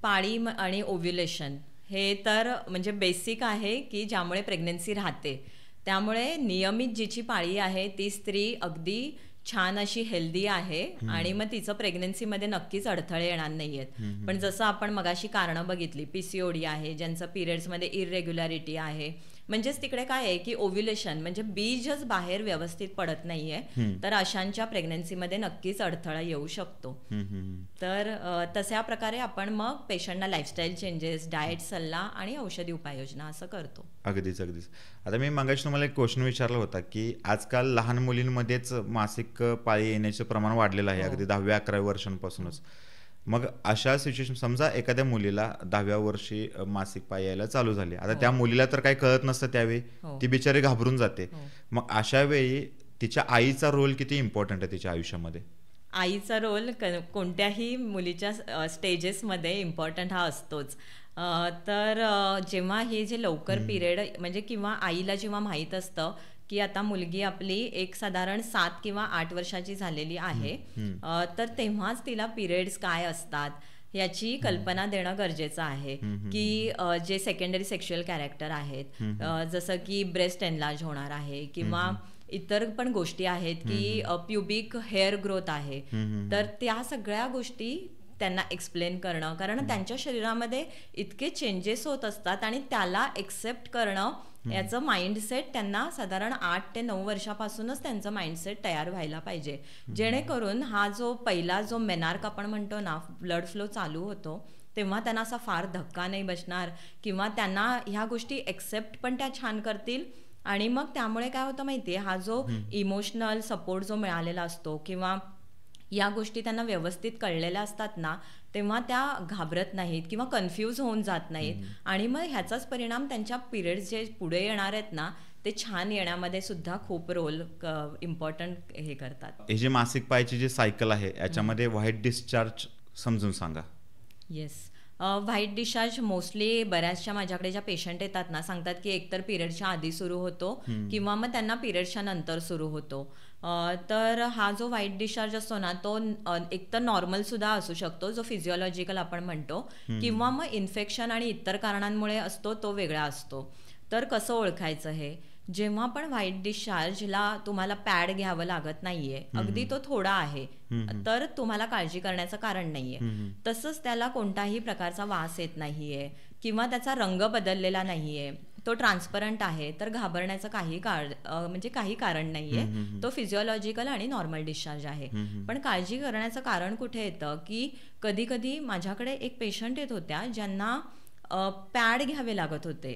पाळी आणि ओव्ह्युलेशन हे तर म्हणजे बेसिक आहे की ज्यामुळे प्रेग्नन्सी राहते. त्यामुळे नियमित जिची पाळी आहे ती स्त्री अगदी छान अशी हेल्दी आहे आणि मग तिचं प्रेग्नन्सीमध्ये नक्कीच अडथळे येणार नाहीयेत. पण जसं आपण मगाशी कारणं बघितली, PCOD आहे, ज्यांचं पिरियड्समध्ये इरेग्युलॅरिटी आहे म्हणजेच तिकडे काय आहे की ओव्ह्युलेशन म्हणजे बीजच बाहेर व्यवस्थित पडत नाहीये, तर अशांच्या प्रेग्नन्सीमध्ये नक्कीच अडथळा येऊ शकतो. तर तशा प्रकारे आपण मग पेशंटना लाईफस्टाईल चेंजेस, डाएट सल्ला आणि औषधी उपाययोजना असं करतो. अगदीच अगदीच. आता मी मगाशी तुम्हाला एक क्वेश्चन विचारला होता की आजकाल लहान मुलींमध्येच मासिक पाळी येण्याचं प्रमाण वाढलेलं आहे, अगदी 10-11 वर्षांपासूनच. मग अशा सिच्युएशन, समजा एखाद्या मुलीला 10व्या वर्षी मासिक पाळी यायला चालू झाली, आता त्या मुलीला तर काही कळत नसतं त्यावेळी, ती बिचारी घाबरून जाते. मग अशा वेळी तिच्या आईचा रोल किती इम्पॉर्टंट आहे तिच्या आयुष्यामध्ये? आईचा रोल कोणत्याही मुलीच्या स्टेजेसमध्ये इम्पॉर्टंट हा असतोच. तर जेव्हा हे जे लवकर पिरियड म्हणजे किंवा आईला जेव्हा माहीत असतं की आता मुलगी आपली एक साधारण 7 किंवा 8 वर्षाची झालेली आहे, तर तेव्हाच तिला पिरियड्स काय असतात याची कल्पना देणं गरजेचं आहे. की जे सेकंडरी सेक्शुअल कॅरेक्टर आहेत, जसं की ब्रेस्ट एनलार्ज होणार आहे किंवा इतर पण गोष्टी आहेत की प्युबिक हेअर ग्रोथ आहे, तर त्या सगळ्या गोष्टी त्यांना एक्सप्लेन करणं, कारण त्यांच्या शरीरामध्ये इतके चेंजेस होत असतात आणि त्याला एक्सेप्ट करणं याचं माइंडसेट त्यांना साधारण 8 ते 9 वर्षापासूनच त्यांचं माइंडसेट तयार व्हायला पाहिजे, जेणेकरून हा जो पहिला जो मेनार्क आपण म्हणतो ना, ब्लड फ्लो चालू होतो, तेव्हा त्यांना असा फार धक्का नाही बसणार किंवा त्यांना ह्या गोष्टी एक्सेप्ट पण त्या छान करतील. आणि मग त्यामुळे काय होतं माहिती आहे, हा जो इमोशनल सपोर्ट जो मिळालेला असतो किंवा या गोष्टी त्यांना व्यवस्थित कळलेल्या असतात ना, तेव्हा त्या घाबरत नाहीत किंवा कन्फ्यूज होऊन जात नाहीत. आणि मग ह्याचाच परिणाम त्यांच्या पिरियड्स जे पुढे येणार आहेत ना, ते छान येण्यामध्ये सुद्धा खूप रोल इम्पॉर्टंट हे करतात. हे जे मासिक पाळीची जी सायकल आहे याच्यामध्ये व्हाईट डिस्चार्ज समजून सांगा. येस, व्हाईट डिस्चार्ज मोस्टली बऱ्याचशा माझ्याकडे ज्या पेशंट येतात ना, सांगतात की एकतर पिरियडच्या आधी सुरू होतो किंवा मग त्यांना पिरियडच्या नंतर सुरू होतो. तर हा जो व्हाईट डिस्चार्ज असतो ना, तो एकतर नॉर्मल सुद्धा असू शकतो, जो फिजिओलॉजिकल आपण म्हणतो, किंवा मग इन्फेक्शन आणि इतर कारणांमुळे असतो, तो वेगळा असतो. तर कसं ओळखायचं हे? जेव्हा पण व्हाईट डिस्चार्जला तुम्हाला पॅड घ्यावं लागत नाहीये, अगदी तो थोडा आहे, तर तुम्हाला काळजी करण्याचं कारण नाहीये. तसंच त्याला कोणताही प्रकारचा वास येत नाहीये किंवा त्याचा रंग बदललेला नाहीये, तो ट्रान्सपरंट आहे, तर घाबरण्याचं काही कारण नाहीये. तो फिजिओलॉजिकल आणि नॉर्मल डिस्चार्ज आहे. पण काळजी करण्याचं कारण कुठे येतं की कधी कधी माझ्याकडे एक पेशंट येत होत्या ज्यांना पॅड घ्यावे लागत होते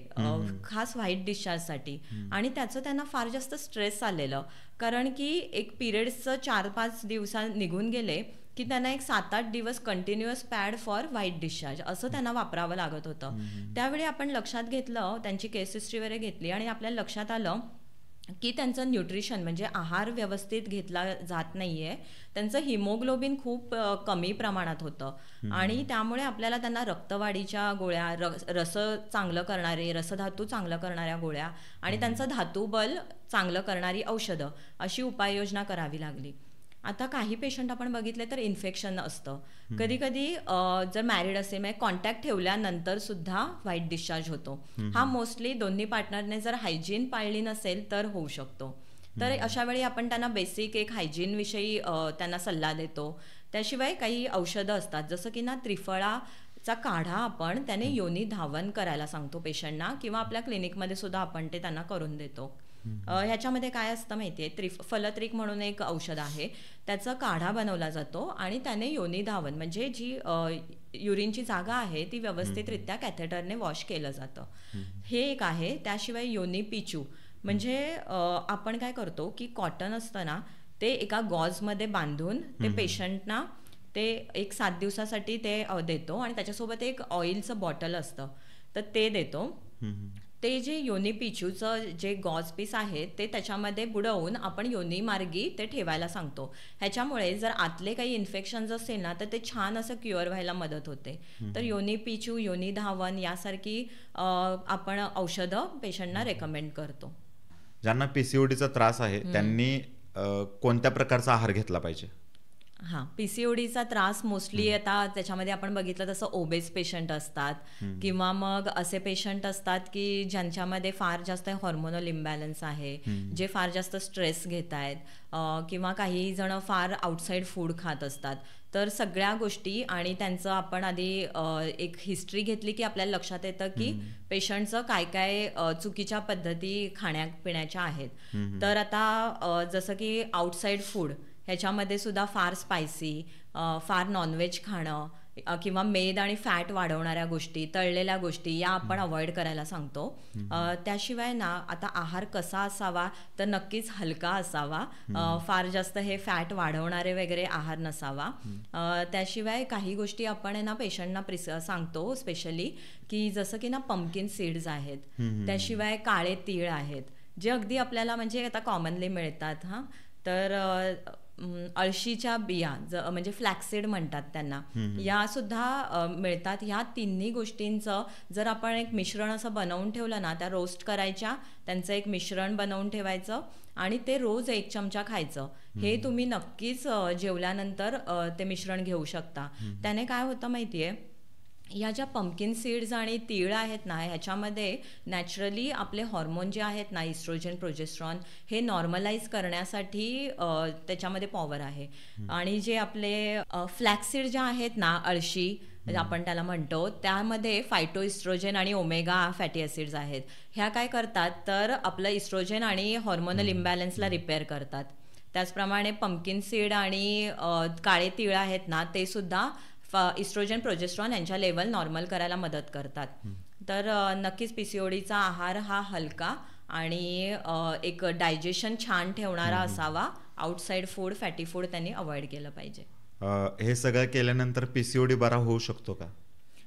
खास व्हाईट डिस्चार्जसाठी, आणि त्याचं त्यांना फार जास्त स्ट्रेस आलेलं, कारण की एक पिरियड्सचं 4-5 दिवसात निघून गेले की त्यांना एक 7-8 दिवस continuous pad for white discharge असं त्यांना वापरावं लागत होतं. त्यावेळी आपण लक्षात घेतलं, त्यांची केस हिस्ट्री वगैरे घेतली आणि आपल्याला लक्षात आलं की त्यांचं न्यूट्रिशन म्हणजे आहार व्यवस्थित घेतला जात नाहीये, त्यांचं हिमोग्लोबिन खूप कमी प्रमाणात होतं आणि त्यामुळे आपल्याला त्यांना रक्तवाढीच्या गोळ्या, रस चांगलं करणारे, रसधातू चांगलं करणाऱ्या गोळ्या आणि त्यांचं धातुबल चांगलं करणारी औषधं अशी उपाययोजना करावी लागली. आता काही पेशंट आपण बघितले तर इन्फेक्शन असतं, कधी कधी जर मॅरिड असेल म्हणजे कॉन्टॅक्ट ठेवल्यानंतर सुद्धा व्हाईट डिस्चार्ज होतो. हा मोस्टली दोन्ही पार्टनरने जर हायजीन पाळली नसेल तर होऊ शकतो. तर अशा वेळी आपण त्यांना बेसिक एक हायजीन विषयी त्यांना सल्ला देतो. त्याशिवाय काही औषधं असतात, जसं की ना त्रिफळाचा काढा आपण त्याने योनी धावन करायला सांगतो पेशंटना, किंवा आपल्या क्लिनिकमध्ये सुद्धा आपण ते त्यांना करून देतो. ह्याच्यामध्ये काय असतं माहितीये, फलत्रिक म्हणून एक औषध आहे, त्याचा काढा बनवला जातो आणि त्याने योनी धावन म्हणजे जी युरिनची जागा आहे ती व्यवस्थितरित्या कॅथेटरने वॉश केलं जातं. हे एक आहे. त्याशिवाय योनी पिचू म्हणजे आपण काय करतो की कॉटन असतं ना, ते एका गॉजमध्ये बांधून ते पेशंटना ते एक 7 दिवसासाठी ते देतो आणि त्याच्यासोबत एक ऑइलचं बॉटल असतं तर ते देतो. ते जे योनी पिचूचं जे गॉज पीस आहे ते त्याच्यामध्ये बुडवून आपण योनी मार्गी ते ठेवायला सांगतो. ह्याच्यामुळे जर आतले काही इन्फेक्शन्स असेल ना तर ते छान असं क्युअर व्हायला मदत होते. तर योनी पिचू, योनी धावन यासारखी आपण औषधं पेशंटना रेकमेंड करतो. ज्यांना पीसीओडीचा त्रास आहे त्यांनी कोणत्या प्रकारचा आहार घेतला पाहिजे? हां, पीसीओडीचा त्रास मोस्टली आता त्याच्यामध्ये आपण बघितलं तसं ओबेस पेशंट असतात किंवा मग असे पेशंट असतात की ज्यांच्यामध्ये फार जास्त हॉर्मोनल इम्बॅलन्स आहे, जे फार जास्त स्ट्रेस घेत आहेत, किंवा काही जण फार आउटसाईड फूड खात असतात. तर सगळ्या गोष्टी आणि त्यांचं आपण आधी एक हिस्ट्री घेतली की आपल्याला लक्षात येतं की पेशंटचं काय काय चुकीच्या पद्धती खाण्यापिण्याच्या आहेत. तर आता जसं की आउटसाईड फूड ह्याच्यामध्ये सुद्धा फार स्पायसी, फार नॉनव्हेज खाणं, किंवा मेद आणि फॅट वाढवणाऱ्या गोष्टी, तळलेल्या गोष्टी या आपण अवॉइड करायला सांगतो. त्याशिवाय ना आता आहार कसा असावा तर नक्कीच हलका असावा, फार जास्त हे फॅट वाढवणारे वगैरे आहार नसावा. त्याशिवाय काही गोष्टी आपण ना पेशंटना सांगतो स्पेशली की जसं की ना पंपकिन सीड्स आहेत, त्याशिवाय काळे तीळ आहेत, जे अगदी आपल्याला म्हणजे आता कॉमनली मिळतात. हां, तर अळशीच्या बिया म्हणजे फ्लॅक्सीड म्हणतात त्यांना, या सुद्धा मिळतात. ह्या तिन्ही गोष्टींचं जर आपण एक मिश्रण असं बनवून ठेवलं ना, त्या रोस्ट करायच्या, त्यांचं एक मिश्रण बनवून ठेवायचं आणि ते रोज 1 चमचा खायचं. हे तुम्ही नक्कीच जेवल्यानंतर ते मिश्रण घेऊ शकता. त्याने काय होतं माहितीये, ह्या ज्या पंपकिन सीड्स आणि तीळ आहेत ना, ह्याच्यामध्ये नॅचरली आपले हॉर्मोन जे आहेत ना, इस्ट्रोजन, प्रोजेस्ट्रॉन, हे नॉर्मलाइज करण्यासाठी त्याच्यामध्ये पॉवर आहे. आणि जे आपले फ्लॅक्सीड ज्या आहेत ना, अळशी आपण त्याला म्हणतो, त्यामध्ये फायटो इस्ट्रोजन आणि ओमेगा फॅटी ॲसिड्स आहेत. ह्या काय करतात तर आपलं इस्ट्रोजन आणि हॉर्मोनल इम्बॅलन्सला रिपेअर करतात. त्याचप्रमाणे पंपकिन सीड आणि काळे तीळ आहेत ना, ते सुद्धा इस्ट्रोजन, प्रोजेस्ट्रॉन यांच्या लेवल नॉर्मल करायला मदत करतात. तर नक्कीच पीसीओडीचा आहार हा हलका आणि एक डायजेशन छान ठेवणारा असावा. आउटसाईड फूड, फॅटी फूड त्यांनी अवॉइड केलं पाहिजे. हे सगळं केल्यानंतर पीसीओडी बरा होऊ शकतो का?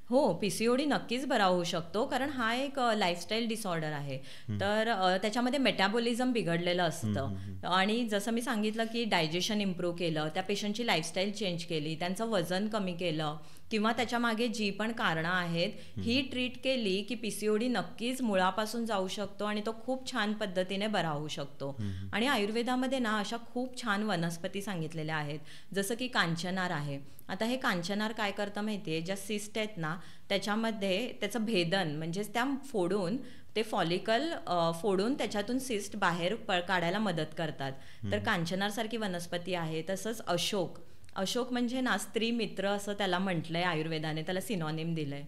हो, पीसीओडी नक्कीच बरा होऊ शकतो, कारण हा एक लाईफस्टाईल डिसऑर्डर आहे. तर त्याच्यामध्ये मेटाबॉलिझम बिघडलेलं असतं आणि जसं मी सांगितलं की डायजेशन इम्प्रूव्ह केलं, त्या पेशंटची लाईफस्टाईल चेंज केली, त्यांचं वजन कमी केलं किंवा त्याच्यामागे जी पण कारणं आहेत ही ट्रीट केली की पीसीओडी नक्कीच मुळापासून जाऊ शकतो आणि तो खूप छान पद्धतीने बरा होऊ शकतो. आणि आयुर्वेदामध्ये ना अशा खूप छान वनस्पती सांगितलेल्या आहेत, जसं की कांचनार आहे. आता हे कांचनार काय करतं माहितीये, ज्या सिस्ट आहेत ना त्याच्यामध्ये त्याचं भेदन म्हणजेच त्या फोडून ते फॉलिकल फोडून त्याच्यातून सिस्ट बाहेर काढायला मदत करतात. तर कांचनार सारखी वनस्पती आहे. तसंच अशोक म्हणजे ना स्त्री मित्र असं त्याला म्हटलंय आयुर्वेदाने, त्याला सिनॉनिम दिलंय.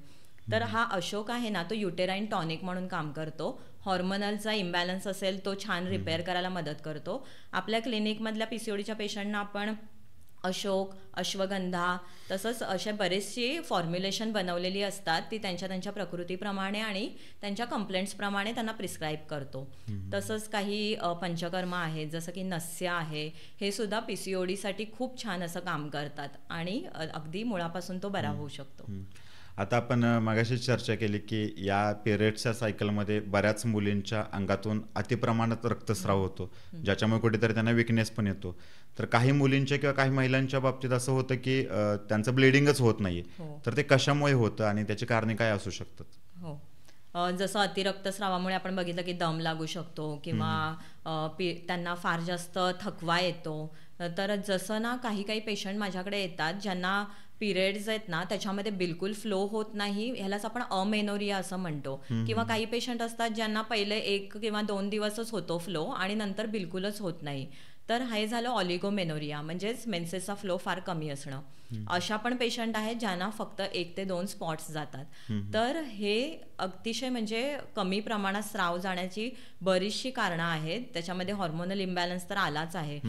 तर हा अशोक आहे ना, तो युटेराईन टॉनिक म्हणून काम करतो. हॉर्मोनलचा इम्बॅलन्स असेल तो छान रिपेअर करायला मदत करतो. आपल्या क्लिनिकमधल्या पीसीओडीच्या पेशंटना आपण अशोक, अश्वगंधा, तसंच अशा बरेचशी फॉर्म्युलेशन बनवलेली असतात, ती त्यांच्या त्यांच्या प्रकृतीप्रमाणे आणि त्यांच्या कंप्लेंट्सप्रमाणे त्यांना प्रिस्क्राईब करतो. तसंच काही पंचकर्म आहेत, जसं की नस्य आहे, हे सुद्धा पीसीओडीसाठी खूप छान असं काम करतात आणि अगदी मुळापासून तो बरा होऊ शकतो. आता आपण मगाशी चर्चा केली की या पिरियड्सच्या सायकलमध्ये बऱ्याच मुलींच्या अंगातून अतिप्रमाणात रक्तस्राव होतो, ज्याच्यामुळे कुठेतरी त्यांना विकनेस पण येतो. तर काही मुलींच्या किंवा काही महिलांच्या बाबतीत असं होतं की त्यांचं ब्लिडिंगच होत नाहीये. तर ते कशामुळे होतं आणि त्याची कारणे काय असू शकतात? हो, जसं अतिरक्तस्रावामुळे आपण बघितलं की दम लागू शकतो किंवा त्यांना फार जास्त थकवा येतो. तर जसं ना काही काही पेशंट माझ्याकडे येतात ज्यांना पिरियड्स आहेत ना त्याच्यामध्ये बिलकुल फ्लो होत नाही, ह्यालाच आपण अमेनोरिया असं म्हणतो. किंवा काही पेशंट असतात ज्यांना पहिले 1 किंवा 2 दिवसच होतो फ्लो आणि नंतर बिलकुलच होत नाही. तर हे झालं ऑलिगोमेनोरिया, म्हणजेच मेन्सेसचा फ्लो फार कमी असणं. अशा पण पेशंट आहेत ज्यांना फक्त 1 ते 2 स्पॉट्स जातात. तर हे अतिशय म्हणजे कमी प्रमाणात स्राव जाण्याची बरीचशी कारणं आहेत. त्याच्यामध्ये हॉर्मोनल इम्बॅलन्स तर आलाच आहे.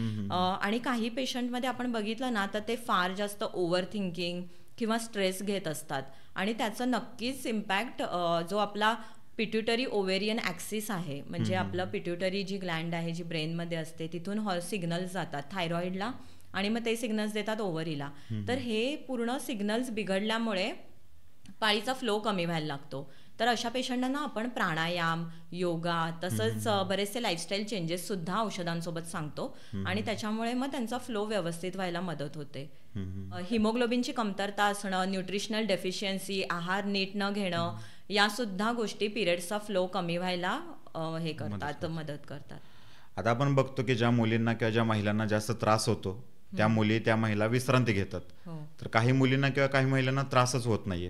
आणि काही पेशंटमध्ये आपण बघितलं ना तर ते फार जास्त ओव्हर थिंकिंग किंवा स्ट्रेस घेत असतात आणि त्याचं नक्कीच इम्पॅक्ट जो आपला पिट्युटरी ओव्हेरियन ॲक्सिस आहे, म्हणजे आपलं पिट्युटरी जी ग्लँड आहे जी ब्रेनमध्ये असते, तिथून सिग्नल्स जातात थायरॉइडला आणि मग ते सिग्नल्स देतात ओव्हरीला. तर हे पूर्ण सिग्नल्स बिघडल्यामुळे पाळीचा फ्लो कमी व्हायला लागतो. तर अशा पेशंटांना आपण प्राणायाम, योगा, तसंच बरेचसे लाईफस्टाईल चेंजेस सुद्धा औषधांसोबत सांगतो आणि त्याच्यामुळे मग त्यांचा फ्लो व्यवस्थित व्हायला मदत होते. हिमोग्लोबिनची कमतरता असणं, न्यूट्रिशनल डेफिशियन्सी, आहार नीट न घेणं, या सुद्धा गोष्टी पिरियड्सचा फ्लो कमी व्हायला मदत करतात. आता आपण बघतो की ज्या मुलींना किंवा ज्या महिलांना जास्त त्रास होतो त्या मुली त्या महिला विश्रांती घेतात. तर काही मुलींना किंवा काही महिलांना त्रासच होत नाहीये.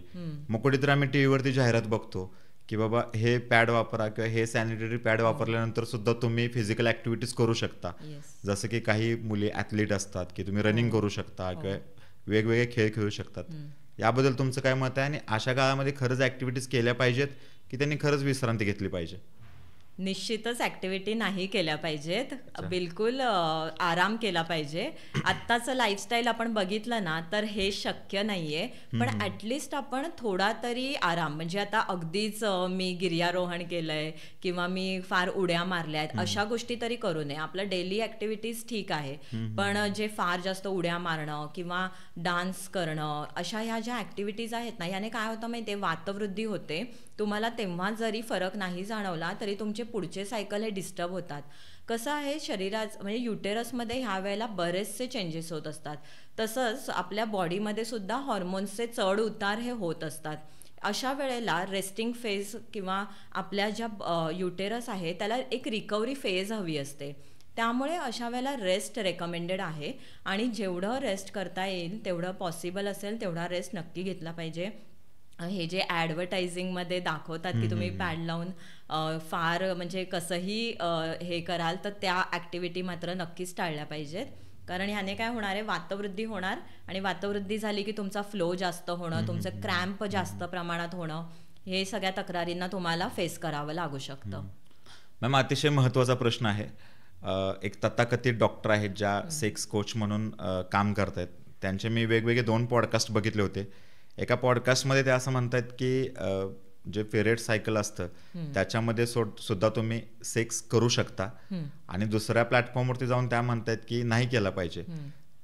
मग कुठेतरी आम्ही टीव्हीवरती जाहिरात बघतो की बाबा हे पॅड वापरा किंवा हे सॅनिटरी पॅड वापरल्यानंतर सुद्धा तुम्ही फिजिकल ऍक्टिव्हिटीज करू शकता. जसं की काही मुली ऍथलीट असतात की तुम्ही रनिंग करू शकता किंवा वेगवेगळे खेळ खेळू शकतात. याबद्दल तुमचं काय मत आहे आणि अशा काळामध्ये खरंच ऍक्टिव्हिटीज केल्या पाहिजेत की त्यांनी खरंच विश्रांती घेतली पाहिजे? निश्चितच ऍक्टिव्हिटी नाही केल्या पाहिजेत, बिलकुल आराम केला पाहिजे. आत्ताचं लाईफस्टाईल आपण बघितलं ना तर हे शक्य नाहीये, पण ऍटलिस्ट आपण थोडा तरी आराम, म्हणजे आता अगदीच मी गिर्यारोहण केलंय किंवा मी फार उड्या मारल्या आहेत अशा गोष्टी तरी करू नये. आपलं डेली ऍक्टिव्हिटीज ठीक आहे, पण जे फार जास्त उड्या मारणं किंवा डान्स करणं अशा ह्या ज्या ऍक्टिव्हिटीज आहेत ना, याने काय होतं माहितीये, वातवृद्धी होते. तुम्हाला तेव्हा जरी फरक नाही जाणवला तरी तुमचे पुढचे सायकल हे डिस्टर्ब होतात. कसं आहे, शरीरात म्हणजे युटेरसमध्ये ह्या वेळेला बरेचसे चेंजेस होत असतात. तसंच आपल्या बॉडीमध्ये सुद्धा हॉर्मोन्सचे चढ उतार हे होत असतात. अशा वेळेला रेस्टिंग फेज किंवा आपल्या ज्या युटेरस आहे त्याला एक रिकव्हरी फेज हवी असते. त्यामुळे अशा वेळेला रेस्ट रेकमेंडेड आहे आणि जेवढं रेस्ट करता येईल तेवढं पॉसिबल असेल तेवढा रेस्ट नक्की घेतला पाहिजे. हे जे ॲडव्हर्टायझिंगमध्ये दाखवतात की तुम्ही पॅड लावून फार म्हणजे कसंही हे कराल, तर त्या ॲक्टिव्हिटी मात्र नक्कीच टाळल्या पाहिजेत. कारण ह्याने काय होणार आहे, वातवृद्धी होणार आणि वातवृद्धी झाली की तुमचा फ्लो जास्त होणं, तुमचं क्रॅम्प जास्त प्रमाणात होणं, हे सगळ्या तक्रारींना तुम्हाला फेस करावं लागू शकतं. मॅम, अतिशय महत्त्वाचा प्रश्न आहे. एक तथाकथित डॉक्टर आहेत ज्या सेक्स कोच म्हणून काम करत आहेत. त्यांचे मी वेगवेगळे 2 पॉडकास्ट बघितले होते. एका पॉडकास्टमध्ये ते असं म्हणतात की जे पिरियड सायकल असतं त्याच्यामध्ये सुद्धा तुम्ही सेक्स करू शकता, आणि दुसऱ्या प्लॅटफॉर्मवरती जाऊन त्या म्हणतात की नाही केलं पाहिजे.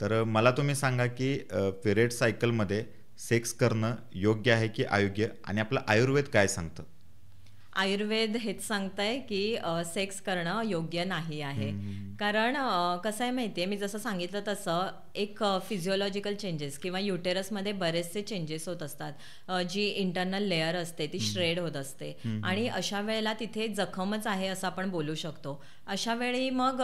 तर मला तुम्ही सांगा की पिरियड सायकलमध्ये सेक्स करणं योग्य आहे की अयोग्य, आणि आपलं आयुर्वेद काय सांगतं? आयुर्वेद हेच सांगतंय की सेक्स करणं योग्य नाही आहे. कारण कसं आहे माहिती आहे, मी जसं सांगितलं तसं एक फिजिओलॉजिकल चेंजेस किंवा युटेरसमध्ये बरेचसे चेंजेस होत असतात. जी इंटरनल लेअर असते ती श्रेड होत असते आणि अशा वेळेला तिथे जखमच आहे असं आपण बोलू शकतो. अशा वेळी मग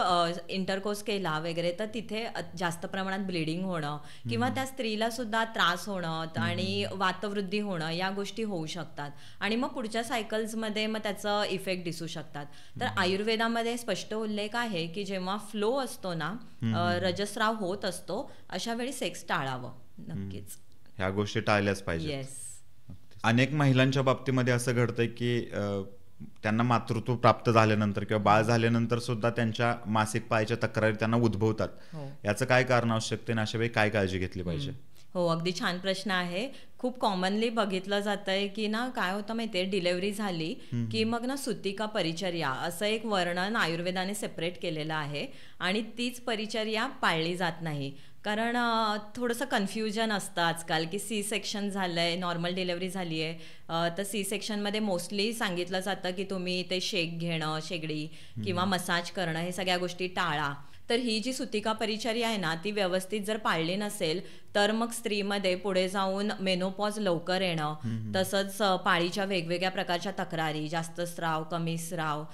इंटरकोर्स केला वगैरे तर तिथे जास्त प्रमाणात ब्लिडिंग होणं किंवा त्या स्त्रीला सुद्धा त्रास होणं आणि वातवृद्धी होणं या गोष्टी होऊ शकतात आणि मग पुढच्या सायकल्समध्ये मग त्याचा इफेक्ट दिसू शकतात. तर आयुर्वेदामध्ये स्पष्ट उल्लेख आहे की जेव्हा फ्लो असतो ना, रजस्राव होत असतो, अशा वेळी सेक्स टाळावं. नक्कीच ह्या गोष्टी टाळल्याच पाहिजे. येस. अनेक महिलांच्या बाबतीमध्ये असं घडतंय की त्यांना मातृत्व प्राप्त झाल्यानंतर किंवा बाळ झाल्यानंतर सुद्धा त्यांच्या मासिक पाळीच्या तक्रारी त्यांना उद्भवतात. याचं काय कारण असू शकते आणि अशा वेळी काय काळजी घेतली पाहिजे? हो, अगदी छान प्रश्न आहे. खूप कॉमनली बघितलं जातंय की ना, काय होतं माहितीये, डिलेव्हरी झाली की मग ना सुतिका परिचर्या असं एक वर्णन आयुर्वेदाने सेपरेट केलेलं आहे आणि तीच परिचर्या पाळली जात नाही. कारण थोडंसं कन्फ्युजन असतं आजकाल की सी सेक्शन झालंय, नॉर्मल डिलेव्हरी झाली आहे, तर सी सेक्शनमध्ये मोस्टली सांगितलं जातं की तुम्ही ते शेक घेणं, शेगडी किंवा मसाज करणं हे सगळ्या गोष्टी टाळा. तर ही जी सुतिका परिचर्या आहे ना, ती व्यवस्थित जर पाळली नसेल तर मग स्त्रीमध्ये पुढे जाऊन मेनोपॉज लवकर येणं, तसंच पाळीच्या वेगवेगळ्या प्रकारच्या तक्रारी, जास्त स्राव, कमी स्राव,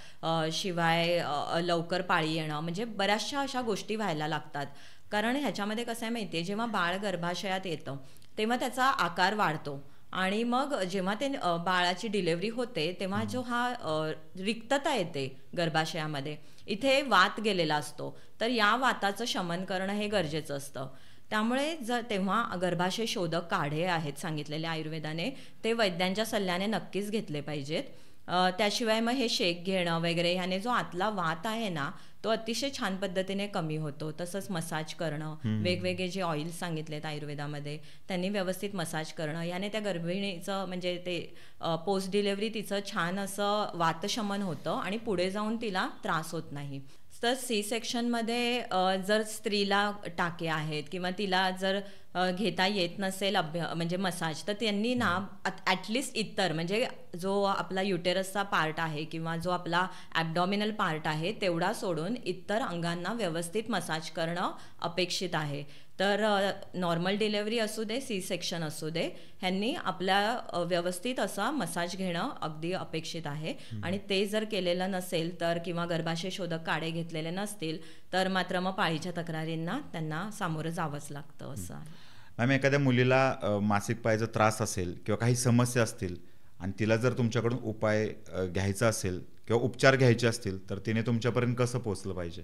शिवाय लवकर पाळी येणं, म्हणजे बऱ्याचशा अशा गोष्टी व्हायला लागतात. कारण ह्याच्यामध्ये कसं आहे माहिती आहे, जेव्हा बाळ गर्भाशयात येतं तेव्हा त्याचा आकार वाढतो आणि मग जेव्हा ते बाळाची डिलेव्हरी होते तेव्हा जो हा रिक्तता येते गर्भाशयामध्ये, इथे वात गेलेला असतो, तर या वाताचं शमन करणं हे गरजेचं असतं. त्यामुळे तेव्हा गर्भाशय शोधक काढे आहेत सांगितलेले आयुर्वेदाने, ते वैद्यांच्या सल्ल्याने नक्कीच घेतले पाहिजेत. त्याशिवाय मग हे शेक घेणं वगैरे ह्याने जो आतला वात आहे ना तो अतिशय छान पद्धतीने कमी होतो. तसंच मसाज करणं, वेगवेगळे जे ऑइल सांगितलेत आयुर्वेदामध्ये त्यांनी व्यवस्थित मसाज करणं, याने त्या गर्भिणीचं म्हणजे ते पोस्ट डिलेव्हरी तिचं छान असं वातशमन होतं आणि पुढे जाऊन तिला त्रास होत नाही. तर सी सेक्शनमध्ये जर स्त्रीला टाके आहेत किंवा तिला जर घेता येत नसेल म्हणजे मसाज, तर त्यांनी ना ॲटलिस्ट इतर म्हणजे जो आपला युटेरसचा पार्ट आहे किंवा जो आपला ॲब्डॉमिनल पार्ट आहे तेवढा सोडून इतर अंगांना व्यवस्थित मसाज करणं अपेक्षित आहे. तर नॉर्मल डिलेवरी असू दे, सी सेक्शन असू दे, ह्यांनी आपल्या व्यवस्थित असा मसाज घेणं अगदी अपेक्षित आहे. आणि ते जर केलेलं नसेल तर किंवा गर्भाशय शोधक काढे घेतलेले नसतील तर मात्र मग पाळीच्या तक्रारींना त्यांना सामोरं जावंच लागतं असं आहे. मॅम, एखाद्या मुलीला मासिक पाळीचा त्रास असेल किंवा काही समस्या असतील आणि तिला जर तुमच्याकडून उपाय घ्यायचा असेल किंवा उपचार घ्यायचे असतील तर तिने तुमच्यापर्यंत कसं पोहोचलं पाहिजे?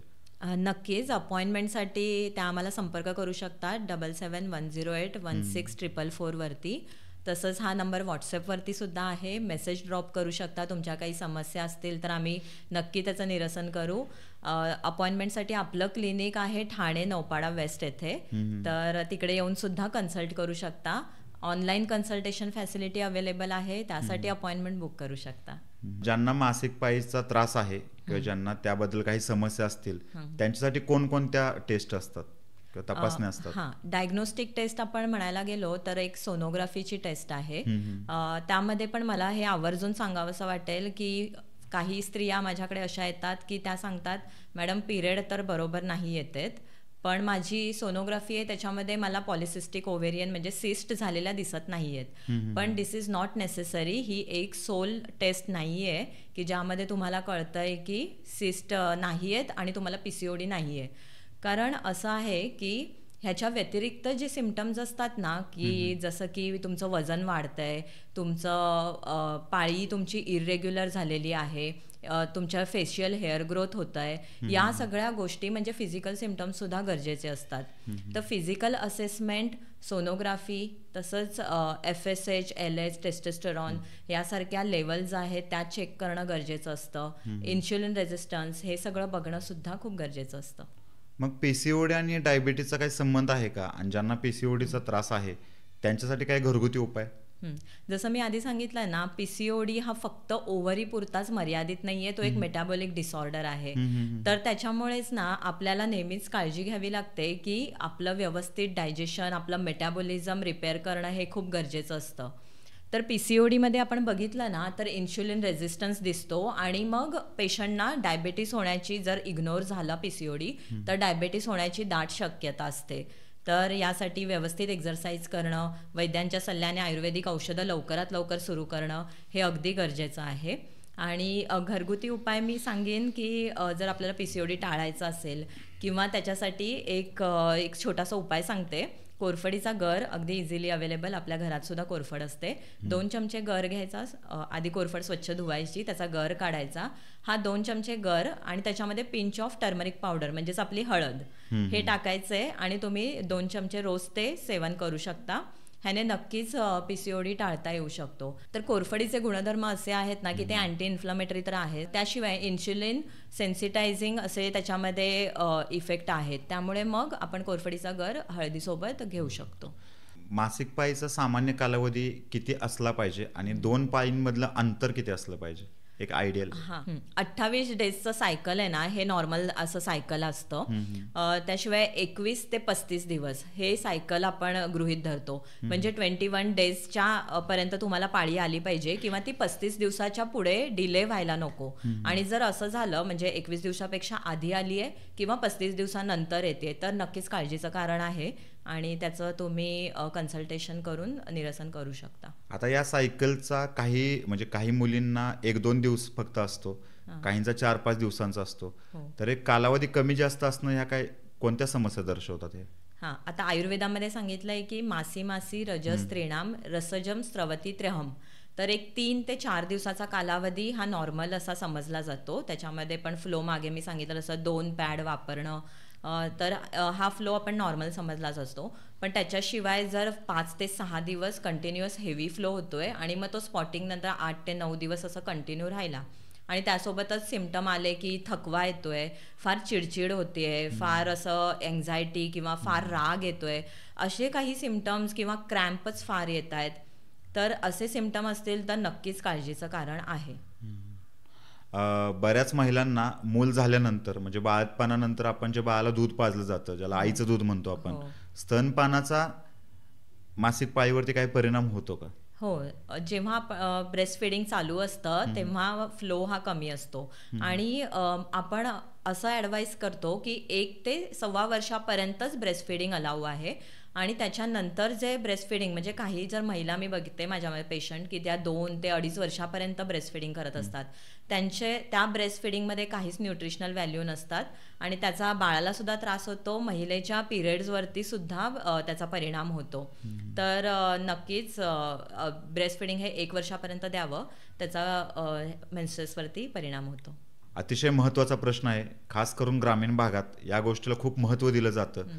नक्कीच अपॉइंटमेंटसाठी त्या आम्हाला संपर्क करू शकतात 7710816444 वरती. तसंच हा नंबर व्हॉट्सअपवरती सुद्धा आहे. मेसेज ड्रॉप करू शकता. तुमच्या काही समस्या असतील तर आम्ही नक्की त्याचं निरसन करू. अपॉइंटमेंटसाठी आपलं क्लिनिक आहे ठाणे नौपाडा वेस्ट येथे, तर तिकडे येऊन सुद्धा कन्सल्ट करू शकता. ऑनलाईन कन्सल्टेशन फॅसिलिटी अवेलेबल आहे, त्यासाठी अपॉइंटमेंट बुक करू शकता. ज्यांना मासिक पाळीचा त्रास आहे किंवा ज्यांना त्याबद्दल काही समस्या असतील त्यांच्यासाठी कोणकोणत्या टेस्ट असतात किंवा तपासण्या असतात? हां, डायग्नोस्टिक टेस्ट आपण म्हणायला गेलो तर एक सोनोग्राफीची टेस्ट आहे. त्यामध्ये पण मला हे आवर्जून सांगावंसं वाटेल की काही स्त्रिया माझ्याकडे अशा येतात की त्या सांगतात, मॅडम पिरियड तर बरोबर नाही येतेत, पण माझी सोनोग्राफी आहे त्याच्यामध्ये मला पॉलिसिस्टिक ओव्हेरियन म्हणजे सिस्ट झालेल्या दिसत नाही आहेत. पण दिस इज नॉट नेसेसरी. ही एक सोल टेस्ट नाही आहे की ज्यामध्ये तुम्हाला कळतंय की सिस्ट नाही आहेत आणि तुम्हाला PCOD नाही आहे. कारण असं आहे की ह्याच्या व्यतिरिक्त जे सिम्टम्स असतात ना, की जसं की तुमचं वजन वाढतंय, तुमचं पाळी तुमची इरेग्युलर झालेली आहे, तुमच्या फेशियल हेअर ग्रोथ होत आहे, या सगळ्या गोष्टी म्हणजे फिजिकल सिम्टम्स सुद्धा गरजेचे असतात. तर फिजिकल असेसमेंट, सोनोग्राफी, तसंच FSH, LH, टेस्टोस्टेरॉन यासारख्या लेवल्स आहेत त्या चेक करणं गरजेचं असतं. इन्शुलिन रेझिस्टन्स हे सगळं बघणं सुद्धा खूप गरजेचं असतं. मग PCOD आणि डायबिटीसचा काही संबंध आहे का? आणि ज्यांना PCODचा त्रास आहे त्यांच्यासाठी काही घरगुती उपाय? जसं मी आधी सांगितलं ना, PCOD हा फक्त ओव्हरी पुरताच मर्यादित नाहीये, तो एक मेटाबॉलिक डिसऑर्डर आहे. तर त्याच्यामुळेच ना आपल्याला नेहमीच काळजी घ्यावी लागते की आपलं व्यवस्थित डायजेशन, आपलं मेटाबॉलिझम रिपेअर करणं हे खूप गरजेचं असतं. तर PCODमध्ये आपण बघितलं ना तर इन्शुलिन रेझिस्टन्स दिसतो आणि मग पेशंटना डायबिटीस होण्याची, जर इग्नोर झाला PCOD तर डायबिटीस होण्याची दाट शक्यता असते. तर यासाठी व्यवस्थित एक्झरसाईज करणं, वैद्यांच्या सल्ल्याने आयुर्वेदिक औषधं लवकरात लवकर सुरू करणं हे अगदी गरजेचं आहे. आणि घरगुती उपाय मी सांगेन की जर आपल्याला PCOD टाळायचं असेल किंवा त्याच्यासाठी एक छोटासा उपाय सांगते. कोरफडीचा गर अगदी इझिली अवेलेबल, आपल्या घरात सुद्धा कोरफड असते. 2 चमचे गर घ्यायचा, आधी कोरफड स्वच्छ धुवायची, त्याचा गर काढायचा. हा 2 चमचे गर आणि त्याच्यामध्ये पिंच ऑफ टर्मरिक पावडर म्हणजेच आपली हळद हे टाकायचंय आणि तुम्ही 2 चमचे रोज ते सेवन करू शकता. ह्याने नक्कीच PCOD टाळता येऊ शकतो. तर कोरफडीचे गुणधर्म असे आहेत ना की ते अँटी इन्फ्लमेटरी तर आहेत, त्याशिवाय इन्शुलिन सेन्सिटायझिंग असे त्याच्यामध्ये इफेक्ट आहेत. त्यामुळे मग आपण कोरफडीचा गर हळदीसोबत घेऊ शकतो. मासिक पाळीचा सामान्य कालावधी किती असला पाहिजे आणि 2 पाळींमधलं अंतर किती असलं पाहिजे, एक आयडियल? 28 डेजचं सायकल आहे ना, हे नॉर्मल असं सायकल असतं. त्याशिवाय 21 ते 35 दिवस हे सायकल आपण गृहीत धरतो. म्हणजे 21 डेजच्या पर्यंत तुम्हाला पाळी आली पाहिजे किंवा ती 35 दिवसाच्या पुढे डिले व्हायला नको. आणि जर असं झालं म्हणजे 21 दिवसापेक्षा आधी आली आहे किंवा 35 दिवसानंतर येते तर नक्कीच काळजीचं कारण आहे आणि त्याचं तुम्ही कन्सल्टेशन करून निरसन करू शकता. आता या सायकलचा काही मुलींना 1-2 दिवस फक्त असतो, काहींचा 4-5 दिवसांचा असतो. तर एक कालावधी कमी जास्त असणं ह्या कोणत्या समस्या दर्शवतात हे? आता आयुर्वेदामध्ये सांगितलंय की मासी मासी रजस त्रिणाम रसजम स्रवती त्र्यहम. तर एक 3 ते 4 दिवसाचा कालावधी हा नॉर्मल असा समजला जातो. त्याच्यामध्ये पण फ्लो मागे मी सांगितलं असं 2 पॅड वापरणं, तर हा फ्लो आपण नॉर्मल समजलाच असतो. पण त्याच्याशिवाय जर 5 ते 6 दिवस कंटिन्युअस हेवी फ्लो होतोय आणि मग तो स्पॉटिंग नंतर 8 ते 9 दिवस असं कंटिन्यू राहिला आणि त्यासोबतच सिम्पटम आले की थकवा येतोय, फार चिडचिड होतेय, फार असं एन्झायटी किंवा फार राग येतोय, असे काही सिम्पटम्स किंवा क्रॅम्पच फार येत आहेत, तर असे सिम्पटम असतील तर नक्कीच काळजीचं कारण आहे. बऱ्याच महिलांना मूल झाल्यानंतर म्हणजे बाळंतपणानंतर आपण जे बाळाला दूध पाजलं जातं, ज्याला आईचं दूध म्हणतो आपण, स्तनपानाचा मासिक पाळीवरती काही परिणाम होतो का? हो, जेव्हा ब्रेस्ट फिडिंग चालू असतं तेव्हा फ्लो हा कमी असतो आणि आपण असं ॲडवाईस करतो की 1 ते 1.25 वर्षापर्यंतच ब्रेस्ट फिडिंग अलाऊ आहे आणि त्याच्यानंतर जे ब्रेस्ट फिडिंग म्हणजे काही जर महिला मी बघते माझ्या पेशंट की त्या 2 ते 2.5 वर्षापर्यंत ब्रेस्ट फिडिंग करत असतात, त्या ब्रेस्ट फिडिंगमध्ये काहीच न्यूट्रिशनल व्हॅल्यू नसतात आणि त्याचा बाळाला सुद्धा त्रास होतो, महिलेच्या पिरियड्सवरती सुद्धा त्याचा परिणाम होतो. तर नक्कीच ब्रेस्ट फिडिंग हे 1 वर्षापर्यंत द्यावं, त्याचा मेन्सेसवरती परिणाम होतो. अतिशय महत्त्वाचा प्रश्न आहे. खास करून ग्रामीण भागात या गोष्टीला खूप महत्त्व दिलं जातं.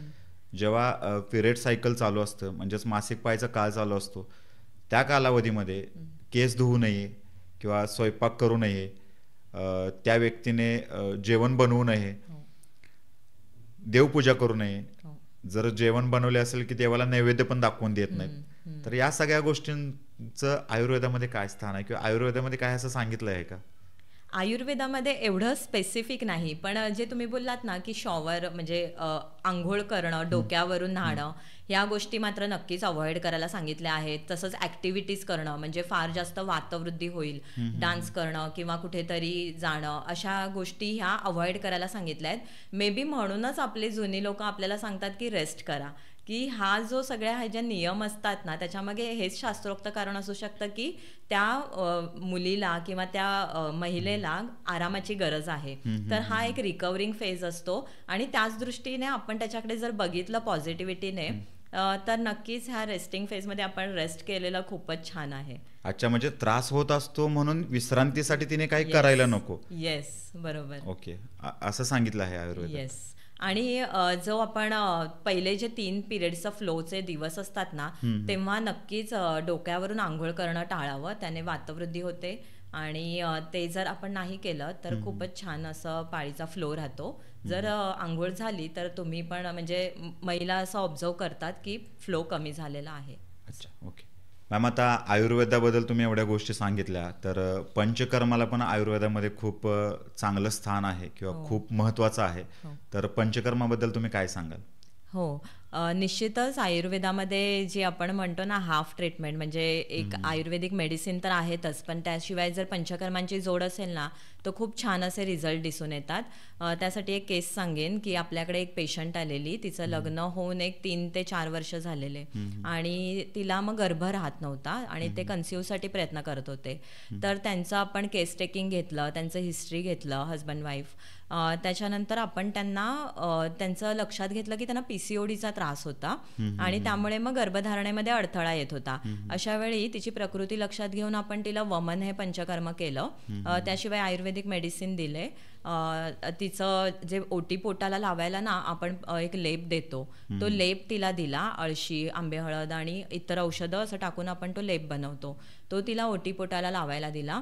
जेव्हा पिरियड सायकल चालू असतं म्हणजेच मासिक पाळीचा काळ चालू असतो, त्या कालावधीमध्ये केस धुवू नये किंवा स्वयंपाक करू नये, त्या व्यक्तीने जेवण बनवू नये, देवपूजा करू नये. जर जेवण बनवले असेल की देवाला नैवेद्य पण दाखवून देत नाहीत. तर या सगळ्या गोष्टींचं आयुर्वेदामध्ये काय स्थान आहे किंवा आयुर्वेदामध्ये काय असं सांगितलं आहे का? आयुर्वेदामध्ये एवढं स्पेसिफिक नाही, पण जे तुम्ही बोललात ना की शॉवर म्हणजे आंघोळ करणं, डोक्यावरून न्हाणं, ह्या गोष्टी मात्र नक्कीच अवॉइड करायला सांगितल्या आहेत. तसंच ॲक्टिव्हिटीज करणं म्हणजे फार जास्त वातवृद्धी होईल, डान्स करणं किंवा कुठेतरी जाणं, अशा गोष्टी ह्या अवॉइड करायला सांगितल्या आहेत. मे बी म्हणूनच आपली जुनी लोक आपल्याला सांगतात की रेस्ट करा, की हा जो सगळ्या ह्या ज्या नियम असतात ना त्याच्यामागे हेच शास्त्रोक्त कारण असू शकतं की त्या मुलीला किंवा त्या महिलेला आरामाची गरज आहे. तर हा एक रिकव्हरिंग फेज असतो आणि त्याच दृष्टीने आपण त्याच्याकडे जर बघितलं पॉझिटिव्हिटीने तर नक्कीच ह्या रेस्टिंग फेजमध्ये आपण रेस्ट केलेलं खूपच छान आहे. अच्छा, म्हणजे त्रास होत असतो म्हणून विश्रांतीसाठी तिने काही करायला नको. येस, बरोबर. ओके, असं सांगितलं आहे आयुर्वेदात. येस. आणि जो आपण पहिले जे 3 पिरियडचं फ्लोचे दिवस असतात ना तेव्हा नक्कीच डोक्यावरून आंघोळ करणं टाळावं, त्याने वातवृद्धी होते आणि ते जर आपण नाही केलं तर खूपच छान असं पाळीचा फ्लो राहतो. जर आंघोळ झाली तर तुम्ही पण म्हणजे महिला असं ऑब्झर्व करतात की फ्लो कमी झालेला आहे. अच्छा, ओके मॅम. आता आयुर्वेदाबद्दल तुम्ही एवढ्या गोष्टी सांगितल्या, तर पंचकर्माला पण आयुर्वेदामध्ये खूप चांगलं स्थान आहे किंवा खूप महत्त्वाचं आहे. तर पंचकर्माबद्दल तुम्ही काय सांगाल? हो, निश्चितच आयुर्वेदामध्ये जे आपण म्हणतो ना हाफ ट्रीटमेंट म्हणजे एक आयुर्वेदिक मेडिसिन तर आहेतच, पण त्याशिवाय जर पंचकर्मांची जोड असेल ना तर खूप छान असे रिझल्ट दिसून येतात. त्यासाठी एक केस सांगेन की आपल्याकडे एक पेशंट आलेली, तिचं लग्न होऊन एक 3 ते 4 वर्ष झालेले आणि तिला मग गर्भ राहत नव्हता आणि ते कन्सिव्हसाठी प्रयत्न करत होते. तर त्यांचं आपण केस टेकिंग घेतलं, त्यांचं हिस्ट्री घेतलं, हजबंड वाईफ. त्याच्यानंतर आपण त्यांचं लक्षात घेतलं की त्यांना PCODचा त्रास होता आणि त्यामुळे मग गर्भधारणेमध्ये अडथळा येत होता. अशा वेळी तिची प्रकृती लक्षात घेऊन आपण तिला वमन हे पंचकर्म केलं. त्याशिवाय आयुर्वेदिक मेडिसिन दिले. तिचं जे ओटी पोटाला लावायला ना आपण एक लेप देतो, तो लेप तिला दिला. अळशी, आंबे हळद आणि इतर औषधं असं टाकून आपण तो लेप बनवतो, तो तिला ओटी पोटाला लावायला दिला.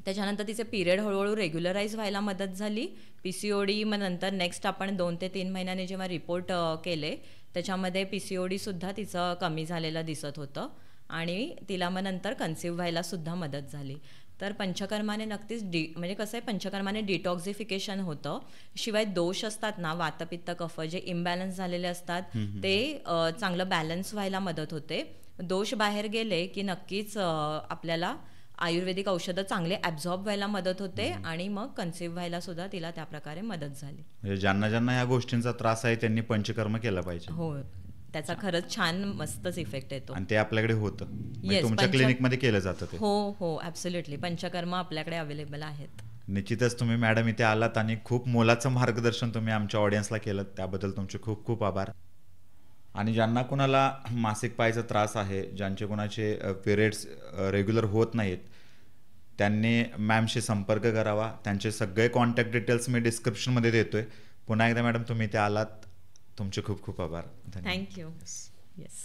त्याच्यानंतर तिचे पिरियड हळूहळू रेग्युलराईज व्हायला मदत झाली. PCOD मग नंतर नेक्स्ट आपण 2 ते 3 महिन्याने जेव्हा रिपोर्ट केले त्याच्यामध्ये PCOD सुद्धा तिचं कमी झालेलं दिसत होतं आणि तिला मग नंतर कन्सिव्ह व्हायला सुद्धा मदत झाली. तर पंचकर्माने नक्कीच म्हणजे कसं आहे, पंचकर्माने डिटॉक्झिफिकेशन होतं. शिवाय दोष असतात ना वातपित्त कफ जे इम्बॅलन्स झालेले असतात ते चांगलं बॅलन्स व्हायला मदत होते. दोष बाहेर गेले की नक्कीच आपल्याला आयुर्वेदिक औषधं चांगले ॲब्झॉर्ब व्हायला मदत होते आणि मग कन्सिव्ह व्हायला सुद्धा तिला त्या प्रकारे मदत झाली. म्हणजे ज्यांना या गोष्टींचा त्रास आहे त्यांनी पंचकर्म केलं पाहिजे. हो, त्याचा खरंच छान मस्तच इफेक्ट येतो आणि ते आपल्याकडे होतं. तुमच्या क्लिनिकमध्ये केलं जातं ते? हो, ॲब्सोल्युटली. पंचकर्म आपल्याकडे अवेलेबल आहेत. निश्चितच तुम्ही मॅडम इथे आलात आणि खूप मोलाचं मार्गदर्शन तुम्ही आमच्या ऑडियन्सला केलं, त्याबद्दल तुमचे खूप खूप आभार. आणि ज्यांना कोणाला मासिक पाळीचा त्रास आहे, ज्यांचे कोणाचे पिरियड्स रेग्युलर होत नाहीत, त्यांनी मॅमशी संपर्क करावा. त्यांचे सगळे कॉन्टॅक्ट डिटेल्स मी डिस्क्रिप्शनमध्ये देतोय. पुन्हा एकदा मॅडम तुम्ही इथे आलात, तुमचे खूप खूप आभार. थँक्यू. येस.